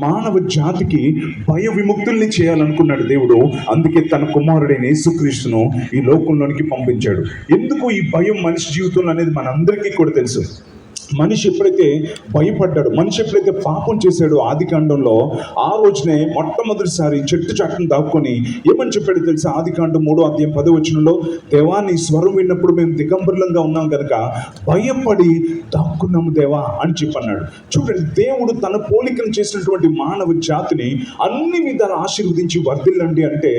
మానవ జాతికి భయ విముక్తుల్ని చేయాలనుకున్నాడు దేవుడు. అందుకే తన కుమారుడైన యేసుక్రీస్తును ఈ లోకంలోనికి పంపించాడు. ఎందుకు ఈ భయం మనిషి జీవితంలో అనేది మనందరికీ కూడా తెలుసు. మనిషి ఎప్పుడైతే భయపడ్డాడు, మనిషి ఎప్పుడైతే పాపం చేశాడో ఆదికాండంలో, ఆ రోజునే మొట్టమొదటిసారి చెట్టు చాటును దాక్కొని ఏమని చెప్పాడు తెలుసా? ఆదికాండం 3:10 దేవా నీ స్వరం విన్నప్పుడు మేము దిగంబరులంగా ఉన్నాం కనుక భయపడి దాక్కున్నాము దేవా అని చెప్పన్నాడు. చూడండి, దేవుడు తన పోలికను చేసినటువంటి మానవ జాతిని అన్ని విధాలు ఆశీర్వదించి వర్ధిల్లండి అంటే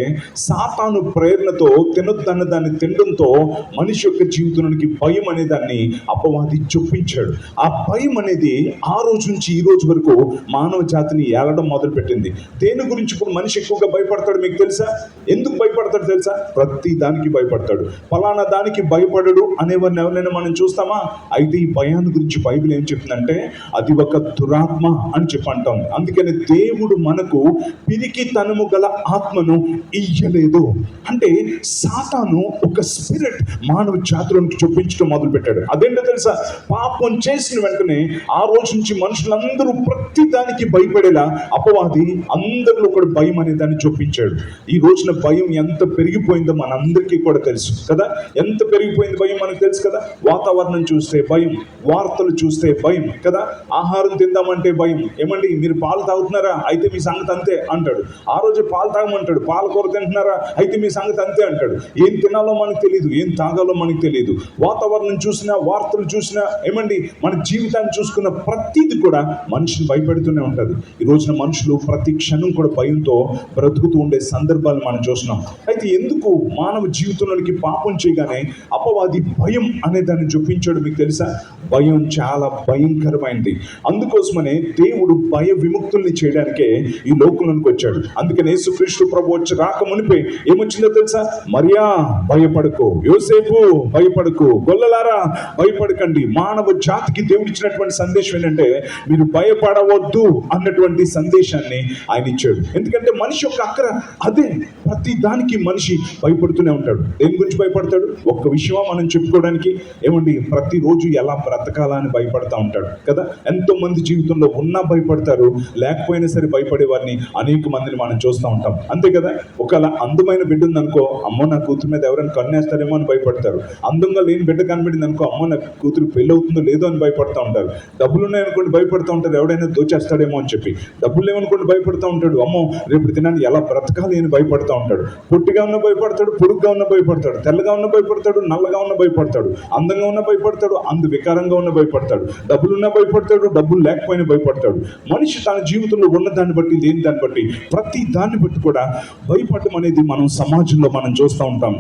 సాతాను ప్రేరణతో తినొద్దన్న దాన్ని తినడంతో మనిషి యొక్క జీవితంలోనికి భయం అనే దాన్ని అపవాది చొప్పించాడు. ఆ భయం అనేది ఆ రోజు నుంచి ఈ రోజు వరకు మానవ జాతిని ఏలడం మొదలుపెట్టింది. దేని గురించి ఇప్పుడు మనిషి ఎక్కువగా భయపడతాడు మీకు తెలుసా? ఎందుకు భయపడతాడు తెలుసా? ప్రతి దానికి భయపడతాడు. ఫలానా దానికి భయపడడు అనేవారిని ఎవరైనా మనం చూస్తామా? అయితే ఈ భయాన్ని గురించి బైబిల్ ఏం చెప్తుందంటే అది ఒక దురాత్మ అని చెప్పి అంటాం. అందుకని దేవుడు మనకు పిరికితనము గల ఆత్మను ఇయ్యలేదు. అంటే సాతాను ఒక స్పిరిట్ మానవ జాతులను చొప్పించడం మొదలు పెట్టాడు. అదేంటో తెలుసా? పాపం చేసిన వెంటనే ఆ రోజు నుంచి మనుషులందరూ ప్రతి దానికి భయపడేలా అపవాది అందరిలో కూడా భయం అనే దాన్ని చొప్పించాడు. ఈ రోజున భయం ఎంత పెరిగిపోయిందో మనందరికీ కూడా తెలుసు కదా. ఎంత పెరిగిపోయింది భయం మనకు తెలుసు కదా. వాతావరణం చూస్తే భయం, వార్తలు చూస్తే భయం కదా. ఆహారం తిందామంటే భయం. ఏమండి మీరు పాలు తాగుతున్నారా? అయితే మీ సంగతి అంతే అంటాడు. ఆ రోజు పాలు తాగమంటాడు. పాలకూర తింటున్నారా? అయితే మీ సంగతి అంతే అంటాడు. ఏం తినాలో మనకు తెలియదు, ఏం తాగాలో మనకు తెలియదు. వాతావరణం చూసినా, వార్తలు చూసినా, ఏమండి మన జీవితాన్ని చూసుకున్న ప్రతిది కూడా మనిషిని భయపెడుతూనే ఉంటుంది. ఈ రోజున మనుషులు ప్రతి క్షణం కూడా భయంతో బ్రతుకుతూ ఉండే సందర్భాలు మనం చూస్తున్నాం. అయితే ఎందుకు మానవ జీవితంలోనికి పాపం చేయగానే అపవాది భయం అనే దాన్ని చూపించాడు మీకు తెలుసా? భయం చాలా భయంకరమైనది. అందుకోసమనే దేవుడు భయ విముక్తుల్ని చేయడానికే ఈ లోకంలోనికి వచ్చాడు. అందుకని యేసుక్రీస్తు ప్రభు వచ్చి రాక మునిపే ఏమొచ్చిందో తెలుసా? మరియా భయపడకు, యోసేపు భయపడకు, గొల్లలారా భయపడకండి. మానవ జాతికి దేవుడు ఇచ్చినటువంటి సందేశం ఏంటంటే మీరు భయపడవద్దు అన్నటువంటి సందేశాన్ని ఆయన ఇచ్చాడు. ఎందుకంటే మనిషి యొక్క అక్కర అదే. ప్రతి దానికి మనిషి భయపడుతూనే ఉంటాడు. దేని గురించి భయపడతాడు? ఒక్క విషయమా మనం చెప్పుకోవడానికి? ఏమండి ప్రతిరోజు ఎలా బ్రతకాలని భయపడతా ఉంటాడు కదా. ఎంతో మంది జీవితంలో ఉన్నా భయపడతారు, లేకపోయినా సరే భయపడే వారిని అనేక మందిని మనం చూస్తూ ఉంటాం. అంతే కదా. ఒకవేళ అందమైన బిడ్డ ఉందనుకో, అమ్మో నా కూతురు మీద ఎవరైనా కన్నేస్తారేమో అని భయపడతారు. అందంగా లేని బిడ్డ కనబడింది అనుకో, అమ్మో నా కూతురు పెళ్ళి అవుతుందో లేదో అని భయపడుతూ ఉంటారు. డబ్బులు ఉన్నాయనుకోండి భయపడుతూ ఉంటారు, ఎవడైనా దోచేస్తాడేమో అని చెప్పి. డబ్బులు లేవనుకోండి భయపడుతూ ఉంటాడు, అమ్మో రేపు తినాన్ని ఎలా బ్రతకాలి అని భయపడుతూ ఉంటాడు. పొట్టిగా ఉన్న భయపడతాడు, పొడుగ్గా ఉన్న భయపడతాడు, తెల్లగా ఉన్న భయపడతాడు, నల్లగా ఉన్న భయపడతాడు, అందంగా ఉన్న భయపడతాడు, వికారంగా ఉన్న భయపడతాడు, డబ్బులున్నా భయపడతాడు, డబ్బులు లేకపోయినా భయపడతాడు. మనిషి తన జీవితంలో ఉన్న దాన్ని బట్టి, లేని దాన్ని బట్టి, ప్రతి దాన్ని బట్టి కూడా భయపడడం అనేది మనం సమాజంలో మనం చూస్తూ ఉంటాం.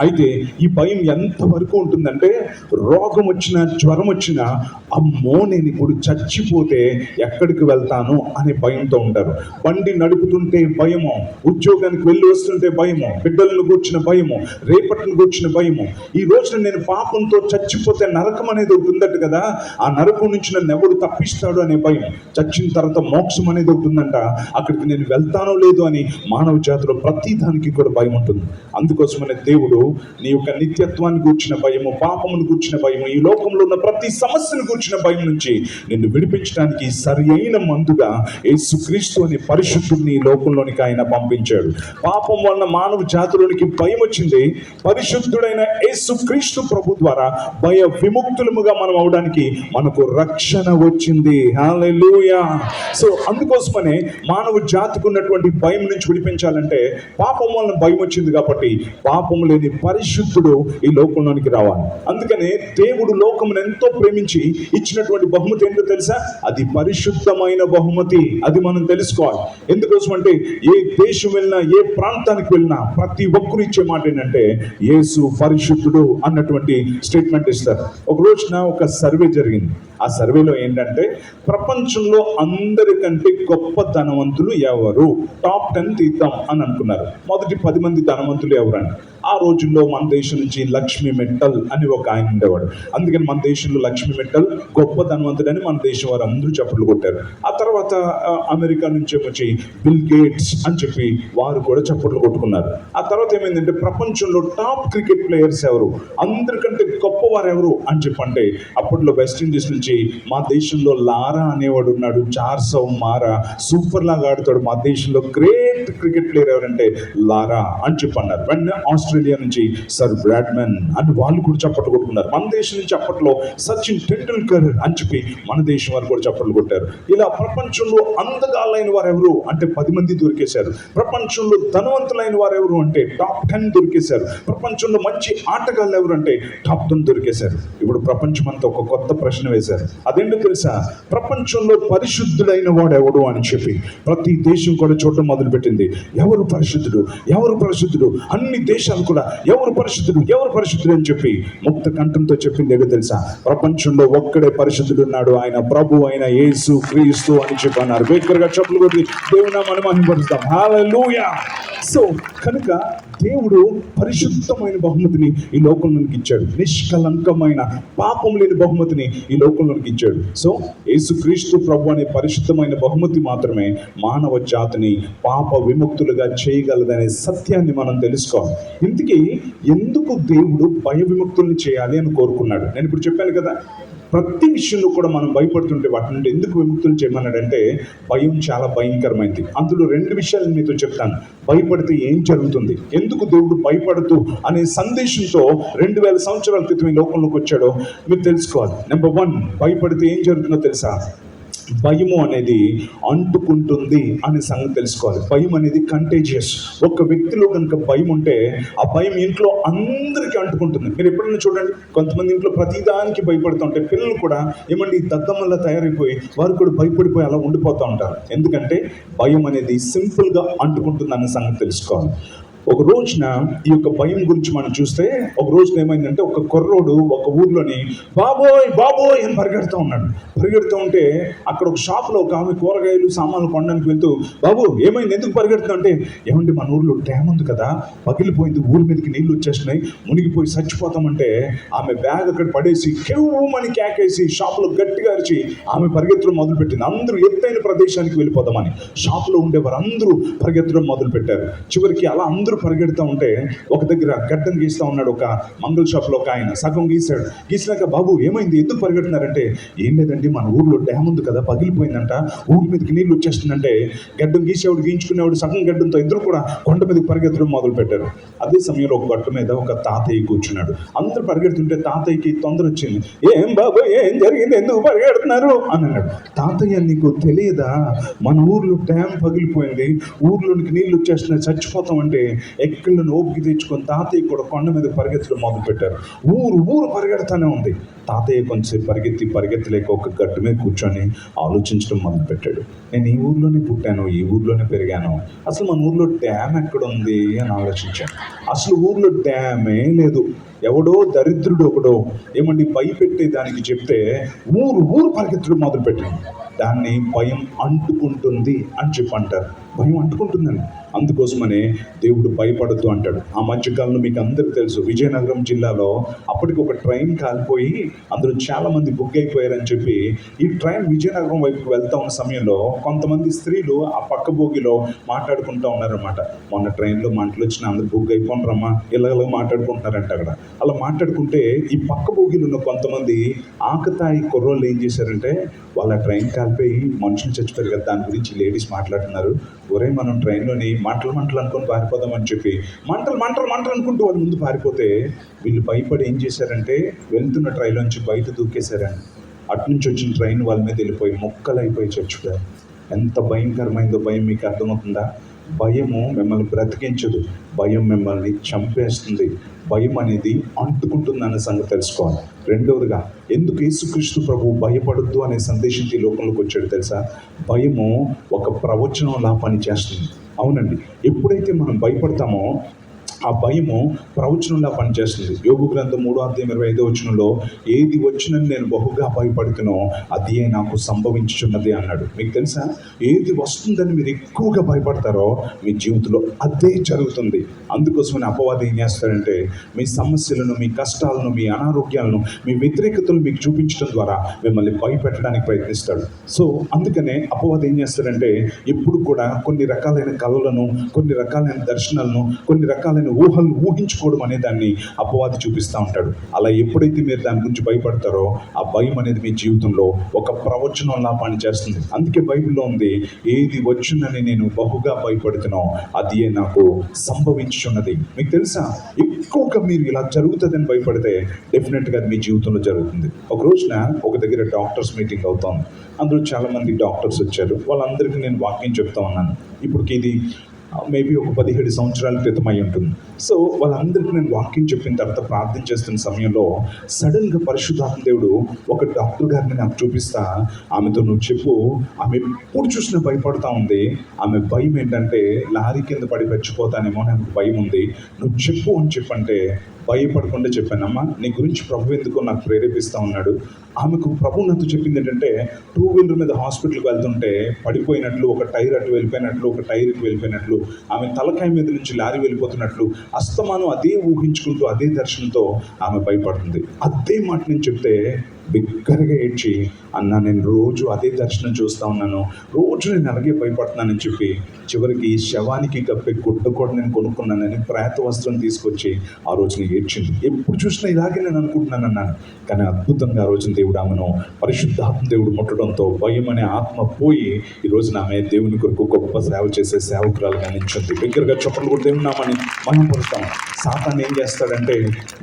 అయితే ఈ భయం ఎంతవరకు ఉంటుందంటే రోగం వచ్చినా, జ్వరం వచ్చినా, అమ్మో నేను ఇప్పుడు చచ్చిపోతే ఎక్కడికి వెళ్తాను అనే భయంతో ఉంటారు. బండి నడుపుతుంటే భయము, ఉద్యోగానికి వెళ్ళి వస్తుంటే భయము, బిడ్డలను కూర్చున్న భయము, రేపటిని కూర్చున్న భయము. ఈ రోజున నేను పాపంతో చచ్చిపోతే నరకం అనేది ఒకటి ఉందట కదా, ఆ నరకం నుంచి నన్ను ఎవడు తప్పిస్తాడు అనే భయం. చచ్చిన తర్వాత మోక్షం అనేది ఒకటి ఉందంట, అక్కడికి నేను వెళ్తానో లేదో అని మానవ జాతిలో ప్రతి దానికి కూడా భయం ఉంటుంది. అందుకోసమనే దేవుడు నీ యొక్క నిత్యత్వాన్ని కూర్చిన భయము, పాపమును కూర్చిన భయము, ఈ లోకంలో ఉన్న ప్రతి సమస్యను కూర్చిన భయం నుంచి నిన్ను విడిపించడానికి సరి అయిన మందుగా యేసుక్రీస్తు అనే పరిశుద్ధుడిని ఈ లోకంలోనికి ఆయన పంపించాడు. పాపం వలన మానవ జాతిలోనికి భయం వచ్చింది. పరిశుద్ధుడైన యేసుక్రీస్తు ప్రభు ద్వారా భయ విముక్తులముగా మనం అవడానికి మనకు రక్షణ వచ్చింది. హల్లెలూయా. సో అందుకోసమనే మానవ జాతికి ఉన్నటువంటి భయం నుంచి విడిపించాలంటే పాపం వలన భయం వచ్చింది కాబట్టి పాపం లేని పరిశుద్ధుడు ఈ లోకంలోనికి రావాలి. అందుకనే దేవుడు లోకమును ఎంతో ప్రేమించి ఇచ్చినటువంటి బహుమతి ఏంటో తెలుసా? అది పరిశుద్ధమైన బహుమతి. అది మనం తెలుసుకోవాలి. ఎందుకోసం అంటే ఏ దేశం వెళ్ళినా, ఏ ప్రాంతానికి వెళ్ళినా ప్రతి ఒక్కరు ఇచ్చే మాట ఏంటంటే యేసు పరిశుద్ధుడు అన్నటువంటి స్టేట్మెంట్ ఇస్తారు. ఒక రోజున ఒక సర్వే జరిగింది. ఆ సర్వేలో ఏంటంటే ప్రపంచంలో అందరికంటే గొప్ప ధనవంతులు ఎవరు, టాప్ 10 తీద్దాం అని అనుకున్నారు. మొదటి 10 మంది ధనవంతులు ఎవరండి? ఆ రోజు రోజుల్లో మన దేశం నుంచి లక్ష్మీ మిట్టల్ అని ఒక ఆయన ఉండేవాడు. అందుకని మన దేశంలో లక్ష్మీ మిట్టల్ గొప్ప ధనవంతుడని మన దేశం వారు అందరూ చప్పట్లు కొట్టారు. ఆ తర్వాత అమెరికా నుంచి వచ్చి బిల్ గేట్స్ అని చెప్పి వారు కూడా చప్పట్లు కొట్టుకున్నారు. ఆ తర్వాత ఏమైందంటే ప్రపంచంలో టాప్ క్రికెట్ ప్లేయర్స్ ఎవరు, అందరికంటే గొప్పవారు ఎవరు అని చెప్పంటే అప్పట్లో వెస్టిండీస్ నుంచి మా దేశంలో లారా అనేవాడు ఉన్నాడు. 400 మారా సూపర్ లాగా ఆడుతాడు. మా దేశంలో గ్రేట్ క్రికెట్ ప్లేయర్ ఎవరంటే లారా అని చెప్పన్నారు. వెంటనే ఆస్ట్రేలియా నుంచి సర్ బ్రాడ్మన్ అని వాళ్ళు కూడా చప్పట్లు కొట్టుకున్నారు. మన దేశం నుంచి అప్పట్లో సచిన్ టెండూల్కర్ అని చెప్పి మన దేశం వారు కూడా చప్పట్లు కొట్టారు. ఇలా ప్రపంచంలో అందగాళ్ళైన వారు ఎవరు అంటే 10 మంది దొరికేశారు. ప్రపంచంలో ధనవంతులైన వారు ఎవరు అంటే టాప్ 10 దొరికేశారు. ప్రపంచంలో మంచి ఆటగాళ్ళు ఎవరు అంటే టాప్ 10 దొరికేశారు. ఇప్పుడు ప్రపంచం అంతా ఒక కొత్త ప్రశ్న వేశారు. అదేంటో తెలుసా? ప్రపంచంలో పరిశుద్ధుడైన వాడు ఎవడు అని చెప్పి ప్రతి దేశం కూడా చూడటం మొదలుపెట్టింది. ఎవరు పరిశుద్ధుడు, ఎవరు పరిశుద్ధుడు, అన్ని దేశాలు కూడా ఎవరు పరిశుద్ధుడు, ఎవరు పరిశుద్ధుడు అని చెప్పి ముక్త కంఠంతో చెప్పింది ఏదో తెలుసా? ప్రపంచంలో ఒక్కడే పరిశుద్ధుడు ఉన్నాడు, ఆయన ప్రభు అయిన యేసు క్రీస్తు అని చెప్పి అన్నారు. వేకరగా చెప్పులు కొట్టి దేవుని మనం మహిమపరుస్తాం. హల్లెలూయా. సో కనుక దేవుడు పరిశుద్ధమైన బహుమతిని ఈ లోకంలోనికి ఇచ్చాడు. నిష్కలంకమైన పాపం లేని బహుమతిని ఈ లోకంలోనికి ఇచ్చాడు. సో యేసుక్రీస్తు ప్రభు అనే పరిశుద్ధమైన బహుమతి మాత్రమే మానవ జాతిని పాప విముక్తులుగా చేయగలదనే సత్యాన్ని మనం తెలుసుకోవాలి. ఇందుకే ఎందుకు దేవుడు భయ విముక్తుల్ని చేయాలి అని కోరుకున్నాడు. నేను ఇప్పుడు చెప్పాను కదా, ప్రతి విషయంలో కూడా మనం భయపడుతుంటే వాటి నుండి ఎందుకు విముక్తులు చేయమన్నాడంటే భయం చాలా భయంకరమైంది. అందులో 2 విషయాలు మీతో చెప్తాను. భయపడితే ఏం జరుగుతుంది, ఎందుకు దేవుడు భయపడుతూ అనే సందేశంతో 2000 సంవత్సరాల క్రితం ఈ లోకంలోకి వచ్చాడో మీరు తెలుసుకోవాలి. నెంబర్ 1, భయపడితే ఏం జరుగుతుందో తెలుసా? భయము అనేది అంటుకుంటుంది అనే సంగతి తెలుసుకోవాలి. భయం అనేది కంటేజియస్. ఒక వ్యక్తిలో కనుక భయం ఉంటే ఆ భయం ఇంట్లో అందరికీ అంటుకుంటుంది. మీరు ఎప్పుడైనా చూడండి, కొంతమంది ఇంట్లో ప్రతిదానికి భయపడుతూ ఉంటాయి. పిల్లలు కూడా ఏమండి దద్దమ్మల్లా తయారైపోయి వారు కూడా భయపడిపోయి అలా ఉండిపోతూ ఉంటారు. ఎందుకంటే భయం అనేది సింపుల్గా అంటుకుంటుంది అనే సంగతి తెలుసుకోవాలి. ఒక రోజున ఈ యొక్క భయం గురించి మనం చూస్తే, ఒక రోజున ఏమైందంటే ఒక కుర్రోడు ఒక ఊర్లోని బాబోయ్ బాబోయ్ అని పరిగెడుతూ ఉన్నాడు. పరిగెడుతూ ఉంటే అక్కడ ఒక షాప్లో ఒక ఆమె కూరగాయలు సామాన్లు కొనడానికి వెళ్తూ, బాబు ఏమైంది, ఎందుకు పరిగెడుతున్నా అంటే, ఏమండి మన ఊర్లో డ్యామ్ ఉంది కదా, పగిలిపోయింది, ఊరి మీదకి నీళ్లు వచ్చేస్తున్నాయి, మునిగిపోయి చచ్చిపోతామంటే ఆమె బ్యాగ్ అక్కడ పడేసి కెవ్వమని కేకేసి షాప్లో గట్టిగా అరిచి ఆమె పరిగెత్తడం మొదలుపెట్టింది. అందరూ ఎత్తైన ప్రదేశానికి వెళ్ళిపోదామని షాప్లో ఉండేవారు అందరూ పరిగెత్తడం మొదలుపెట్టారు. చివరికి అలా అందరూ పరిగెడుతూ ఉంటే ఒక దగ్గర గడ్డను గీస్తూ ఉన్నాడు. ఒక మంగళ షాప్లో ఒక ఆయన సగం గీశాడు. గీసినాక, బాబు ఏమైంది, ఎందుకు పరిగెడుతున్నారంటే, ఏం లేదండి మన ఊర్లో డ్యామ్ ఉంది కదా, పగిలిపోయిందంట, ఊరి మీదకి నీళ్ళు వచ్చేస్తుందంటే గడ్డం గీసేవాడు గీయించుకునేవాడు సగం గడ్డంతో ఇద్దరు కూడా కొండ మీదకి పరిగెత్తడం మొదలు పెట్టారు. అదే సమయంలో ఒక గట్టు మీద ఒక తాతయ్య కూర్చున్నాడు. అందరూ పరిగెడుతుంటే తాతయ్యకి తొందర వచ్చింది. ఏం బాబు ఏం జరిగింది, ఎందుకు పరిగెడుతున్నారు అని అన్నాడు. తాతయ్య నీకు తెలియదా, మన ఊర్లో డ్యామ్ పగిలిపోయింది, ఊర్లోనికి నీళ్ళు వచ్చేస్తున్నాయి, చచ్చిపోతామంటే ఎక్కలను ఓపిక తెచ్చుకొని తాతయ్య కూడా కొండ మీద పరిగెత్తడం మొదలు పెట్టారు. ఊరు పరిగెడతానే ఉంది. తాతయ్య కొంచెం పరిగెత్తలేక ఒక గట్టు మీద కూర్చొని ఆలోచించడం మొదలు పెట్టాడు. నేను ఈ ఊర్లోనే పుట్టాను, ఈ ఊర్లోనే పెరిగాను, అసలు మన ఊర్లో డ్యామ్ ఎక్కడ ఉంది అని ఆలోచించాను. అసలు ఊర్లో డ్యామే లేదు. ఎవడో దరిద్రుడు ఒకడో ఏమండి భయపెట్టే దానికి చెప్తే ఊరు పరిగెత్తడం మొదలు పెట్టాను. దాన్ని భయం అంటుకుంటుంది అని చెప్పి అంటారు. భయం అంటుకుంటుందండి. అందుకోసమనే దేవుడు భయపడద్దు అంటాడు. ఆ మధ్యకాలంలో మీకు అందరికీ తెలుసు, విజయనగరం జిల్లాలో అప్పటికి ఒక ట్రైన్ కాలిపోయి అందులో చాలామంది బుక్ అయిపోయారని చెప్పి ఈ ట్రైన్ విజయనగరం వైపుకి వెళ్తా ఉన్న సమయంలో కొంతమంది స్త్రీలు ఆ పక్క బోగిలో మాట్లాడుకుంటూ ఉన్నారన్నమాట. మొన్న ట్రైన్లో మంటలు వచ్చిన అందరూ బుక్ అయిపోనరమ్మా ఇలా మాట్లాడుకుంటున్నారంట. అక్కడ అలా మాట్లాడుకుంటే ఈ పక్క బోగిలో ఉన్న కొంతమంది ఆకతాయి కుర్రోళ్ళు ఏం చేశారంటే, వాళ్ళ ట్రైన్ కాలిపోయి మనుషులు చచ్చిపోయారు కదా, దాని గురించి లేడీస్ మాట్లాడుతున్నారు, ఒరే మనం ట్రైన్లోని మంటలు అనుకొని పారిపోదామని చెప్పి మంటలు అనుకుంటూ వాళ్ళు ముందు పారిపోతే వీళ్ళు భయపడి ఏం చేశారంటే వెళ్తున్న ట్రైన్లోంచి బయట దూకేశారండి. అటునుంచి వచ్చిన ట్రైన్ వాళ్ళ మీద వెళ్ళిపోయి ముక్కలు అయిపోయి చచ్చిపోయారు. ఎంత భయంకరమైందో భయం మీకు అర్థమవుతుందా? భయము మిమ్మల్ని బ్రతికించదు, భయం మిమ్మల్ని చంపేస్తుంది. భయం అనేది అంటుకుంటుంది అనే సంగతి తెలుసుకోవాలి. రెండవదిగా, ఎందుకు యేసుక్రీస్తు ప్రభు భయపడొద్దు అనే సందేశం ఈ లోకంలోకి వచ్చాడు తెలుసా? భయము ఒక ప్రవచనంలా పని చేస్తుంది. అవునండి, ఎప్పుడైతే మనం భయపడతామో ఆ భయము ప్రవచనంలా పనిచేస్తుంది. యోబు గ్రంథం 3:25 ఏది వచ్చినని నేను బహుగా భయపడుతునో అది నాకు సంభవించుచున్నది అన్నాడు. మీకు తెలుసా, ఏది వస్తుందని మీరు ఎక్కువగా భయపడతారో మీ జీవితంలో అదే జరుగుతుంది. అందుకోసమని అపవాది ఏం చేస్తాడంటే మీ సమస్యలను, మీ కష్టాలను, మీ అనారోగ్యాలను, మీ వ్యతిరేకతలు మీకు చూపించడం ద్వారా మిమ్మల్ని భయపెట్టడానికి ప్రయత్నిస్తాడు. సో అందుకనే అపవాది ఏం చేస్తాడంటే ఎప్పుడు కూడా కొన్ని రకాలైన కళలను, కొన్ని రకాలైన దర్శనాలను, కొన్ని రకాలైన ఊహలు ఊహించుకోవడం అనే దాన్ని అపవాది చూపిస్తూ ఉంటాడు. అలా ఎప్పుడైతే మీరు దాని గురించి భయపడతారో ఆ భయం అనేది మీ జీవితంలో ఒక ప్రవచనంలా పనిచేస్తుంది. అందుకే బైబిల్లో ఉంది, ఏది వచ్చునని నేను బహుగా భయపడుతున్నా అది నాకు సంభవించున్నది. మీకు తెలుసా, ఎక్కువగా మీరు ఇలా జరుగుతుందని భయపడితే డెఫినెట్గా అది మీ జీవితంలో జరుగుతుంది. ఒక రోజున ఒక దగ్గర డాక్టర్స్ మీటింగ్ అవుతాను. అందులో చాలామంది డాక్టర్స్ వచ్చారు. వాళ్ళందరికీ నేను వాక్యం చెప్తా ఉన్నాను. ఇప్పటికి ఇది మేబీ ఒక 17 సంవత్సరాల క్రితం అయి ఉంటుంది. సో వాళ్ళందరికీ నేను వాక్యం చెప్పిన తర్వాత ప్రార్థన చేస్తున్న సమయంలో సడన్గా పరిశుద్ధాత్మ దేవుడు ఒక డాక్టర్ గారిని నాకు చూపిస్తా, ఆమెతో నువ్వు చెప్పు, ఆమె ఎప్పుడు చూసినా భయపడుతూ ఉంది. ఆమె భయం ఏంటంటే లారీ కింద పడి చచ్చిపోతానేమో అని ఆమెకు భయం ఉంది. నువ్వు చెప్పు అని చెప్పంటే భయపడకుండా చెప్పానమ్మా, నీ గురించి ప్రభు ఎందుకో నాకు ప్రేరేపిస్తూ ఉన్నాడు. ఆమెకు ప్రభు నాతో చెప్పింది ఏంటంటే 2 వీలర్ మీద హాస్పిటల్కి వెళ్తుంటే పడిపోయినట్లు, ఒక టైర్ అటు వెళ్ళిపోయినట్లు, ఒక టైర్ ఇటు వెళ్ళిపోయినట్లు, ఆమె తలకాయ మీద నుంచి లారీ వెళ్ళిపోతున్నట్లు అస్తమానం అదే ఊహించుకుంటూ అదే దర్శనంతో ఆమె భయపడుతుంది. అదే మాట నేను చెప్తే బిగ్గరగా ఏడ్చి, అన్న నేను రోజు అదే దర్శనం చూస్తూ ఉన్నాను, రోజు నేను అలాగే భయపడుతున్నానని చెప్పి చివరికి శవానికి కప్పే గుడ్డ కూడా నేను కొనుక్కున్నానని ప్రేత వస్త్రం తీసుకొచ్చి ఆ రోజున ఏడ్చింది. ఎప్పుడు చూసినా ఇలాగే నేను అనుకుంటున్నాను అన్నాను. కానీ అద్భుతంగా ఆ రోజున దేవుడు ఆమెను పరిశుద్ధాత్మ దేవుడు ముట్టడంతో భయం అనే ఆత్మ పోయి ఈ రోజున ఆమె దేవుని కొరకు గొప్ప సేవ చేసే సేవకురాలుగా నిలిచింది. దగ్గరగా చప్పట్లు కూడా దేవుని నామని మనం పడతాం. సాతాను ఏం చేస్తాడంటే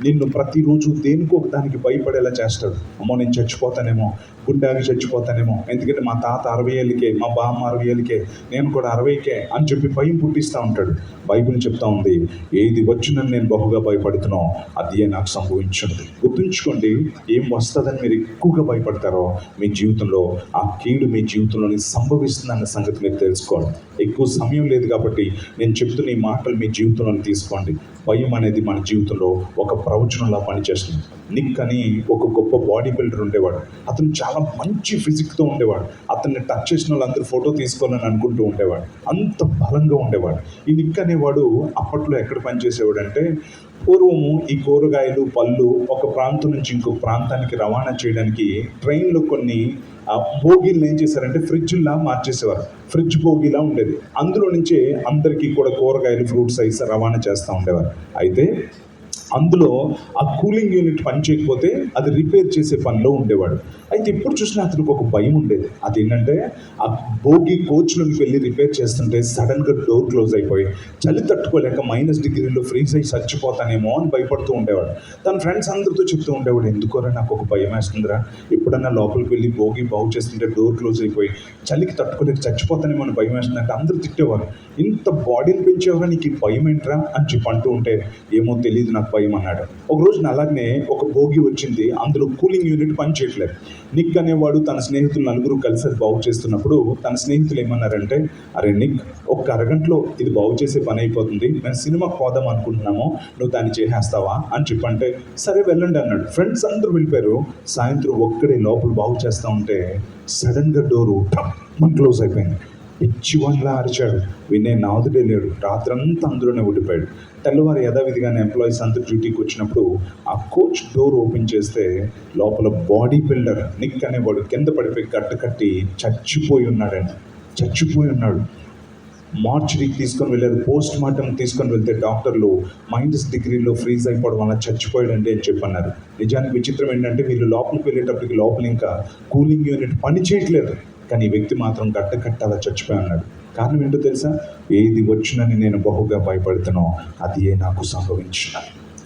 నిన్ను ప్రతిరోజు దేనికో ఒక దానికి భయపడేలా చేస్తాడు. అమ్మో నేను చచ్చిపోతానేమో, గుండెకి చచ్చిపోతానేమో, ఎందుకంటే మా తాత 60 ఏళ్ళకే, మా బామ్మ 60 ఏళ్ళకే, నేను కూడా 60కే అని చెప్పి భయం పుట్టిస్తూ ఉంటాడు. బైబిల్ చెప్తా ఉంది, ఏది వచ్చినని నేను బహుగా భయపడుతున్నా అది నాకు సంభవించుంది. గుర్తుంచుకోండి, ఏం వస్తుందని మీరు ఎక్కువగా భయపడతారో మీ జీవితంలో ఆ కీడు మీ జీవితంలోని సంభవిస్తుందన్న సంగతి మీరు తెలుసుకోండి. ఎక్కువ సమయం లేదు కాబట్టి నేను చెప్తున్న ఈ మాటలు మీ జీవితంలోని తీసుకోండి. భయం అనేది మన జీవితంలో ఒక ప్రవచనంలా పనిచేస్తుంది. నిక్ అని ఒక గొప్ప బాడీ బిల్డర్ ఉండేవాడు. అతను చాలా మంచి ఫిజిక్తో ఉండేవాడు. అతన్ని టచ్ చేసిన వాళ్ళందరూ ఫోటో తీసుకోవాలని అనుకుంటూ ఉండేవాడు. అంత బలంగా ఉండేవాడు. ఈ నిక్ అనేవాడు అప్పట్లో ఎక్కడ పనిచేసేవాడు అంటే, పూర్వము ఈ కూరగాయలు, పళ్ళు ఒక ప్రాంతం నుంచి ఇంకొక ప్రాంతానికి రవాణా చేయడానికి ట్రైన్లో కొన్ని బోగీలను ఏం చేశారంటే ఫ్రిడ్జ్లా మార్చేసేవారు. ఫ్రిడ్జ్ బోగీలా ఉండేది. అందులో నుంచే అందరికీ కూడా కూరగాయలు, ఫ్రూట్స్ అయితే రవాణా చేస్తూ ఉండేవారు. అయితే అందులో ఆ కూలింగ్ యూనిట్ పని చేయకపోతే అది రిపేర్ చేసే పనిలో ఉండేవాడు. అయితే ఎప్పుడు చూసినా అతనికి ఒక భయం ఉండేది. అదేంటంటే ఆ బోగి కోచ్లోకి వెళ్ళి రిపేర్ చేస్తుంటే సడన్గా డోర్ క్లోజ్ అయిపోయి చలి తట్టుకోలేక -డిగ్రీలో ఫ్రీజ్ అయ్యి చచ్చిపోతానేమో అని భయపడుతూ ఉండేవాడు. తన ఫ్రెండ్స్ అందరితో చెప్తూ ఉండేవాడు, ఎందుకోరా నాకు ఒక భయం వేస్తుందిరా, ఎప్పుడన్నా లోపలికి వెళ్ళి బోగి బాగు చేస్తుంటే డోర్ క్లోజ్ అయిపోయి చలికి తట్టుకోలేక చచ్చిపోతానేమో అని భయం వేస్తుందంటే అందరూ తిట్టేవారు. ఇంత బాడీని పెంచేవారా, నీకు ఈ భయం ఏంట్రా అని చెప్పి అంటూ ఉంటే, ఏమో తెలియదు నాకు భయం అన్నాడు. ఒక రోజున అలాగనే ఒక బోగి వచ్చింది, అందులో కూలింగ్ యూనిట్ పని చేయట్లేదు. నిక్ అనేవాడు తన స్నేహితులు నలుగురు కలిసి అది బాగు చేస్తున్నప్పుడు తన స్నేహితులు ఏమన్నారంటే, అరే నిక్, ఒక్క అరగంటలో ఇది బాగు చేసే పని అయిపోతుంది, మేము సినిమాకి పోదాం అనుకుంటున్నాము, నువ్వు దాన్ని చేసేస్తావా అని చెప్పంటే, సరే వెళ్ళండి అన్నాడు. ఫ్రెండ్స్ అందరూ వెళ్ళిపోయారు. సాయంత్రం ఒక్కడే లోపల బాగు చేస్తూ ఉంటే సడన్గా డోరు టప్ క్లోజ్ అయిపోయింది. పిచ్చివాన్లా అరిచాడు. వినే నాదుడే లేడు. రాత్రంతా అందులోనే ఉండిపోయాడు. తెల్లవారు యథావిధిగానే ఎంప్లాయీస్ అంతా డ్యూటీకి వచ్చినప్పుడు ఆ కోచ్ డోర్ ఓపెన్ చేస్తే లోపల బాడీ బిల్డర్ నిక్ అనేవాడు కింద పడిపోయి కట్టి చచ్చిపోయి ఉన్నాడు. మార్చరీకి తీసుకొని వెళ్ళారు. పోస్ట్ మార్టం తీసుకొని వెళ్తే డాక్టర్లు -డిగ్రీలో ఫ్రీజ్ అయిపోవడం వల్ల చచ్చిపోయాడండి అని చెప్పన్నారు. నిజానికి విచిత్రం ఏంటంటే వీళ్ళు లోపలికి వెళ్ళేటప్పటికి లోపల ఇంకా కూలింగ్ యూనిట్ పని చేయట్లేదు. కానీ ఈ వ్యక్తి మాత్రం అలా చచ్చిపోయి ఉన్నాడు. కారణం ఏంటో తెలుసా? ఏది వచ్చినని నేను బహుగా భయపడుతున్నా అది నాకు సంభవించిన.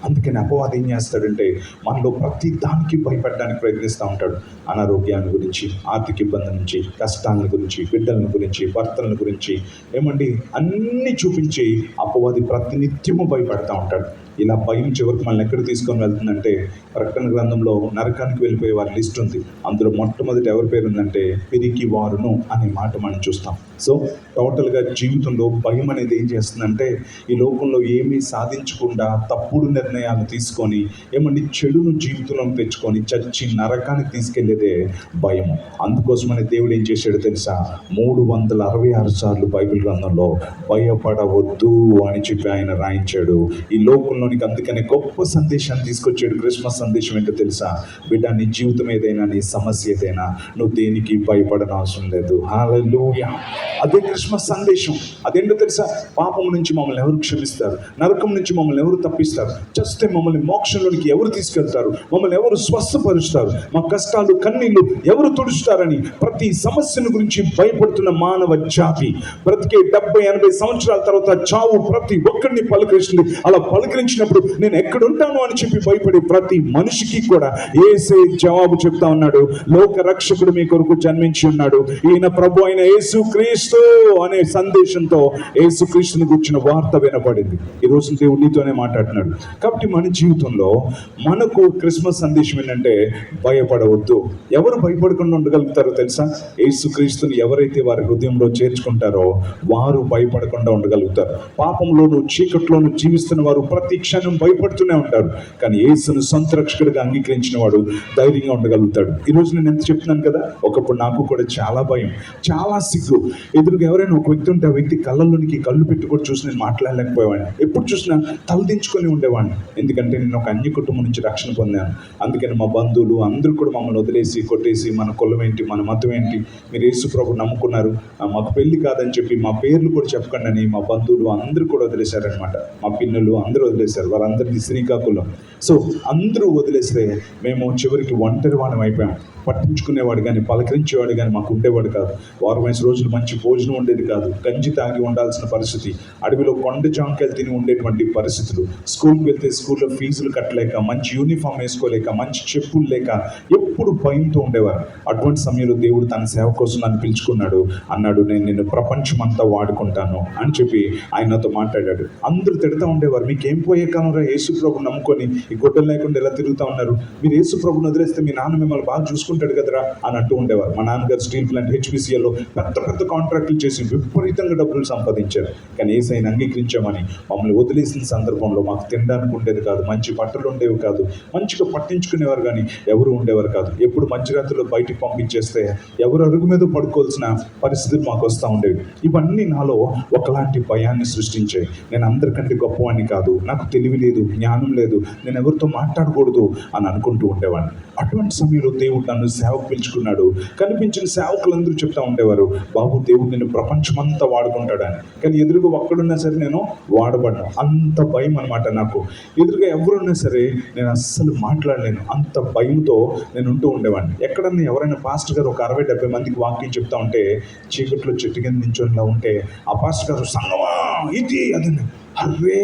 అందుకని అపవాది ఏం చేస్తాడంటే మనలో ప్రతి దానికి భయపడడానికి ప్రయత్నిస్తూ ఉంటాడు. అనారోగ్యాన్ని గురించి, ఆర్థిక ఇబ్బంది నుంచి, కష్టాల గురించి, బిడ్డల గురించి, భర్తల గురించి, అన్నీ చూపించి అపవాది ప్రతినిత్యము భయపడతా ఉంటాడు. ఇలా భయం చివరికి మనల్ని ఎక్కడ తీసుకొని వెళ్తుందంటే, ప్రకటన గ్రంథంలో నరకానికి వెళ్ళిపోయే వారి లిస్ట్ ఉంది. అందులో మొట్టమొదటి ఎవరి పేరు ఉందంటే పిరికి వారును అనే మాట మనం చూస్తాం. సో టోటల్గా జీవితంలో భయం అనేది ఏం చేస్తుందంటే, ఈ లోకంలో ఏమీ సాధించకుండా తప్పుడు నిర్ణయాలు తీసుకొని ఏమండి చెడును జీవితంలో తెచ్చుకొని చచ్చి నరకానికి తీసుకెళ్లేదే భయము. అందుకోసమని దేవుడు ఏం చేశాడో తెలుసా? 366 సార్లు బైబిల్ గ్రంథంలో భయపడవద్దు అని చెప్పి ఆయన రాయించాడు ఈ లోకంలోనికి. అందుకనే గొప్ప సందేశాన్ని తీసుకొచ్చాడు. క్రిస్మస్ సందేశం ఏంటో తెలుసా? బిడ్డ, నీ జీవితం ఏదైనా, నీ సమస్య ఏదైనా, నువ్వు దేనికి భయపడనవసరం అవసరం లేదు. హల్లెలూయా! అదే క్రిస్మస్ సందేశం. అదేంటో తెలుసా? పాపం నుంచి మమ్మల్ని ఎవరు క్షమిస్తారు? నరకం నుంచి మమ్మల్ని ఎవరు తప్పిస్తారు? చస్తే మమ్మల్ని మోక్షంలోనికి ఎవరు తీసుకెళ్తారు? మమ్మల్ని ఎవరు స్వస్థపరుస్తారు? మా కష్టాలు కన్నీళ్లు ఎవరు తుడుస్తారని ప్రతి సమస్యను గురించి భయపడుతున్న మానవ జాతి బ్రతికే 70-80 సంవత్సరాల తర్వాత చావు ప్రతి ఒక్కరిని పలకరిస్తుంది. అలా పలకరించినప్పుడు నేను ఎక్కడుంటాను అని చెప్పి భయపడే ప్రతి మనిషికి కూడా యేసే జవాబు చెప్తా ఉన్నాడు. లోక రక్షకుడు మీ కొరకు జన్మించి ఉన్నాడు, ఈయన ప్రభు అయిన యేసు క్రీస్తు అనే సందేశంతో యేసు క్రీస్తుని గురించిన వార్త వినపడింది. ఈ రోజు దేవుడు నీతోనే మాట్లాడుతున్నాడు. కాబట్టి మన జీవితంలో మనకు క్రిస్మస్ సందేశం ఏంటంటే భయపడవద్దు. ఎవరు భయపడకుండా ఉండగలుగుతారో తెలుసా? యేసు క్రీస్తుని ఎవరైతే వారి హృదయంలో చేర్చుకుంటారో వారు భయపడకుండా ఉండగలుగుతారు. పాపంలోను చీకట్లోను జీవిస్తున్న వారు ప్రతి క్షణం భయపడుతూనే ఉంటారు. కానీ యేసును సొంత రక్షకుడిగా అంగీకరించిన వాడు ధైర్యంగా ఉండగలుగుతాడు. ఈరోజు నేను ఎంత చెప్తున్నాను కదా, ఒకప్పుడు నాకు కూడా చాలా భయం, చాలా సిగ్గు. ఎదురుగా ఎవరైనా ఒక వ్యక్తి ఉంటే ఆ వ్యక్తి కళ్ళల్లోనికి కళ్ళు పెట్టుకొని చూసి నేను మాట్లాడలేకపోయేవాడిని. ఎప్పుడు చూసినా తలదించుకొని ఉండేవాడిని. ఎందుకంటే నేను ఒక అన్య కుటుంబం నుంచి రక్షణ పొందాను. అందుకని మా బంధువులు అందరూ కూడా మమ్మల్ని వదిలేసి కొట్టేసి, మన కులం ఏంటి, మన మతం ఏంటి, మీరు యేసు ప్రభు నమ్ముకున్నారు, మాకు పెళ్లి కాదని చెప్పి మా పేర్లు కూడా చెప్పకండి అని మా బంధువులు అందరూ కూడా వదిలేశారనమాట. మా పిన్నులు అందరూ వదిలేశారు. వాళ్ళందరిది శ్రీకాకుళం. సో అందరూ వదిలేస్తే మేము చివరికి ఒంటరి వాణం అయిపోయాం. పట్టించుకునేవాడు కానీ, పలకరించేవాడు కానీ మాకు ఉండేవాడు కాదు. 5 రోజులు మంచి భోజనం ఉండేది కాదు. గంజి తాగి ఉండాల్సిన పరిస్థితి, అడవిలో కొండ జాంకాయలు తిని ఉండేటువంటి పరిస్థితులు, స్కూల్కి వెళ్తే స్కూల్లో ఫీజులు కట్టలేక, మంచి యూనిఫామ్ వేసుకోలేక, మంచి చెప్పులు లేక ఎప్పుడు భయంతో ఉండేవారు. అటువంటి సమయంలో దేవుడు తన సేవ కోసం నన్ను పిలుచుకున్నాడు. అన్నాడు, నేను నిన్ను ప్రపంచమంతా వాడుకుంటాను అని చెప్పి ఆయన నాతో మాట్లాడాడు. అందరూ తిడతా ఉండేవారు, మీకేం పోయే కాలంలో యేసు ప్రభు నమ్ముకొని ఈ గొడ్డలు లేకుండా ఎలా తిరుగుతూ ఉన్నారు, మీరు యేసు ప్రభుని వదిలేస్తే మీ నాన్న మిమ్మల్ని బాగా చూసుకుంటాడు కదరా అని అంటూ ఉండేవారు. మా నాన్నగారు స్టీల్ ప్లాంట్ HPCLలో పెద్ద పెద్ద కాంట్రాక్టులు చేసి విపరీతంగా డబ్బులు సంపాదించారు. కానీ యేసయ్యను అంగీకరించామని మమ్మల్ని వదిలేసిన సందర్భంలో మాకు తినడానికి ఉండేది కాదు, మంచి బట్టలు ఉండేవి కాదు, మంచిగా పట్టించుకునేవారు కానీ ఎవరు ఉండేవారు కాదు. ఎప్పుడు మధ్యరాత్రిలో బయటికి పంపించేస్తే ఎవరు అరుగు మీద పడుకోవాల్సిన పరిస్థితులు మాకు వస్తూ ఉండేవి. ఇవన్నీ నాలో ఒకలాంటి భయాన్ని సృష్టించాయి. నేను అందరికంటే గొప్పవాడిని కాదు, నాకు తెలివి లేదు, జ్ఞానం లేదు, నేను ఎవరితో మాట్లాడకూడదు అని అనుకుంటూ ఉండేవాడిని. అటువంటి సమయంలో దేవుడు నన్ను సేవకు పిలుచుకున్నాడు. కనిపించిన సేవకులందరూ చెప్తా ఉండేవారు, బాబు దేవుడు నేను ప్రపంచమంతా వాడుకుంటాడని. కానీ ఎదురుగా ఒక్కడున్నా సరే నేను వాడబడ్డాను. అంత భయం అనమాట నాకు. ఎదురుగా ఎవరున్నా సరే నేను అస్సలు మాట్లాడలేను. అంత భయంతో నేను ఉంటూ ఉండేవాడిని. ఎక్కడన్నా ఎవరైనా పాస్టర్ గారు ఒక 60-70 మందికి వాక్యం చెప్తా ఉంటే, చీకట్లో చెట్టు కింద నించొనిలా ఉంటే ఆ పాస్టర్ గారు సంగమా ఇది అదండి, అర్రే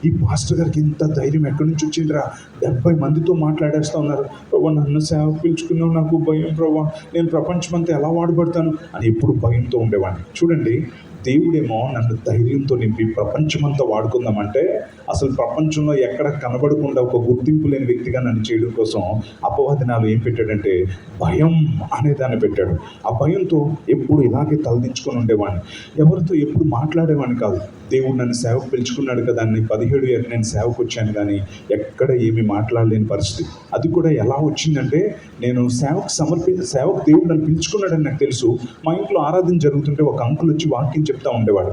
ఈ పాస్టర్ గారికి ఇంత ధైర్యం ఎక్కడి నుంచి వచ్చిందిరా, 70 మందితో మాట్లాడేస్తూ ఉన్నారు. ప్రభా నన్ను సేవకు పిలుచుకున్నావు, నాకు భయం ప్రభా, నేను ప్రపంచమంతా ఎలా వాడబడతాను అని ఎప్పుడు భయంతో ఉండేవాడిని. చూడండి, దేవుడేమో నన్ను ధైర్యంతో నింపి ప్రపంచమంతా వాడుకుందామంటే, అసలు ప్రపంచంలో ఎక్కడ కనబడకుండా ఒక గుర్తింపు లేని వ్యక్తిగా నన్ను చేయడం కోసం అపవాది నాలో ఏం పెట్టాడంటే భయం అనే దాన్ని పెట్టాడు. ఆ భయంతో ఎప్పుడు ఇలాగే తలదించుకొని ఉండేవాడిని, ఎవరితో ఎప్పుడు మాట్లాడేవాడిని కాదు. దేవుడు నన్ను సేవకు పిలుచుకున్నాడు కదా అని 17 ఏళ్ళు నేను సేవకు వచ్చాను, కానీ ఎక్కడ ఏమీ మాట్లాడలేని పరిస్థితి. అది కూడా ఎలా వచ్చిందంటే, నేను సేవకు దేవుడు నన్ను పిలుచుకున్నాడని నాకు తెలుసు. మా ఇంట్లో ఆరాధన జరుగుతుంటే ఒక అంకుల్ వచ్చి వాక్యం చెప్తా ఉండేవాడు.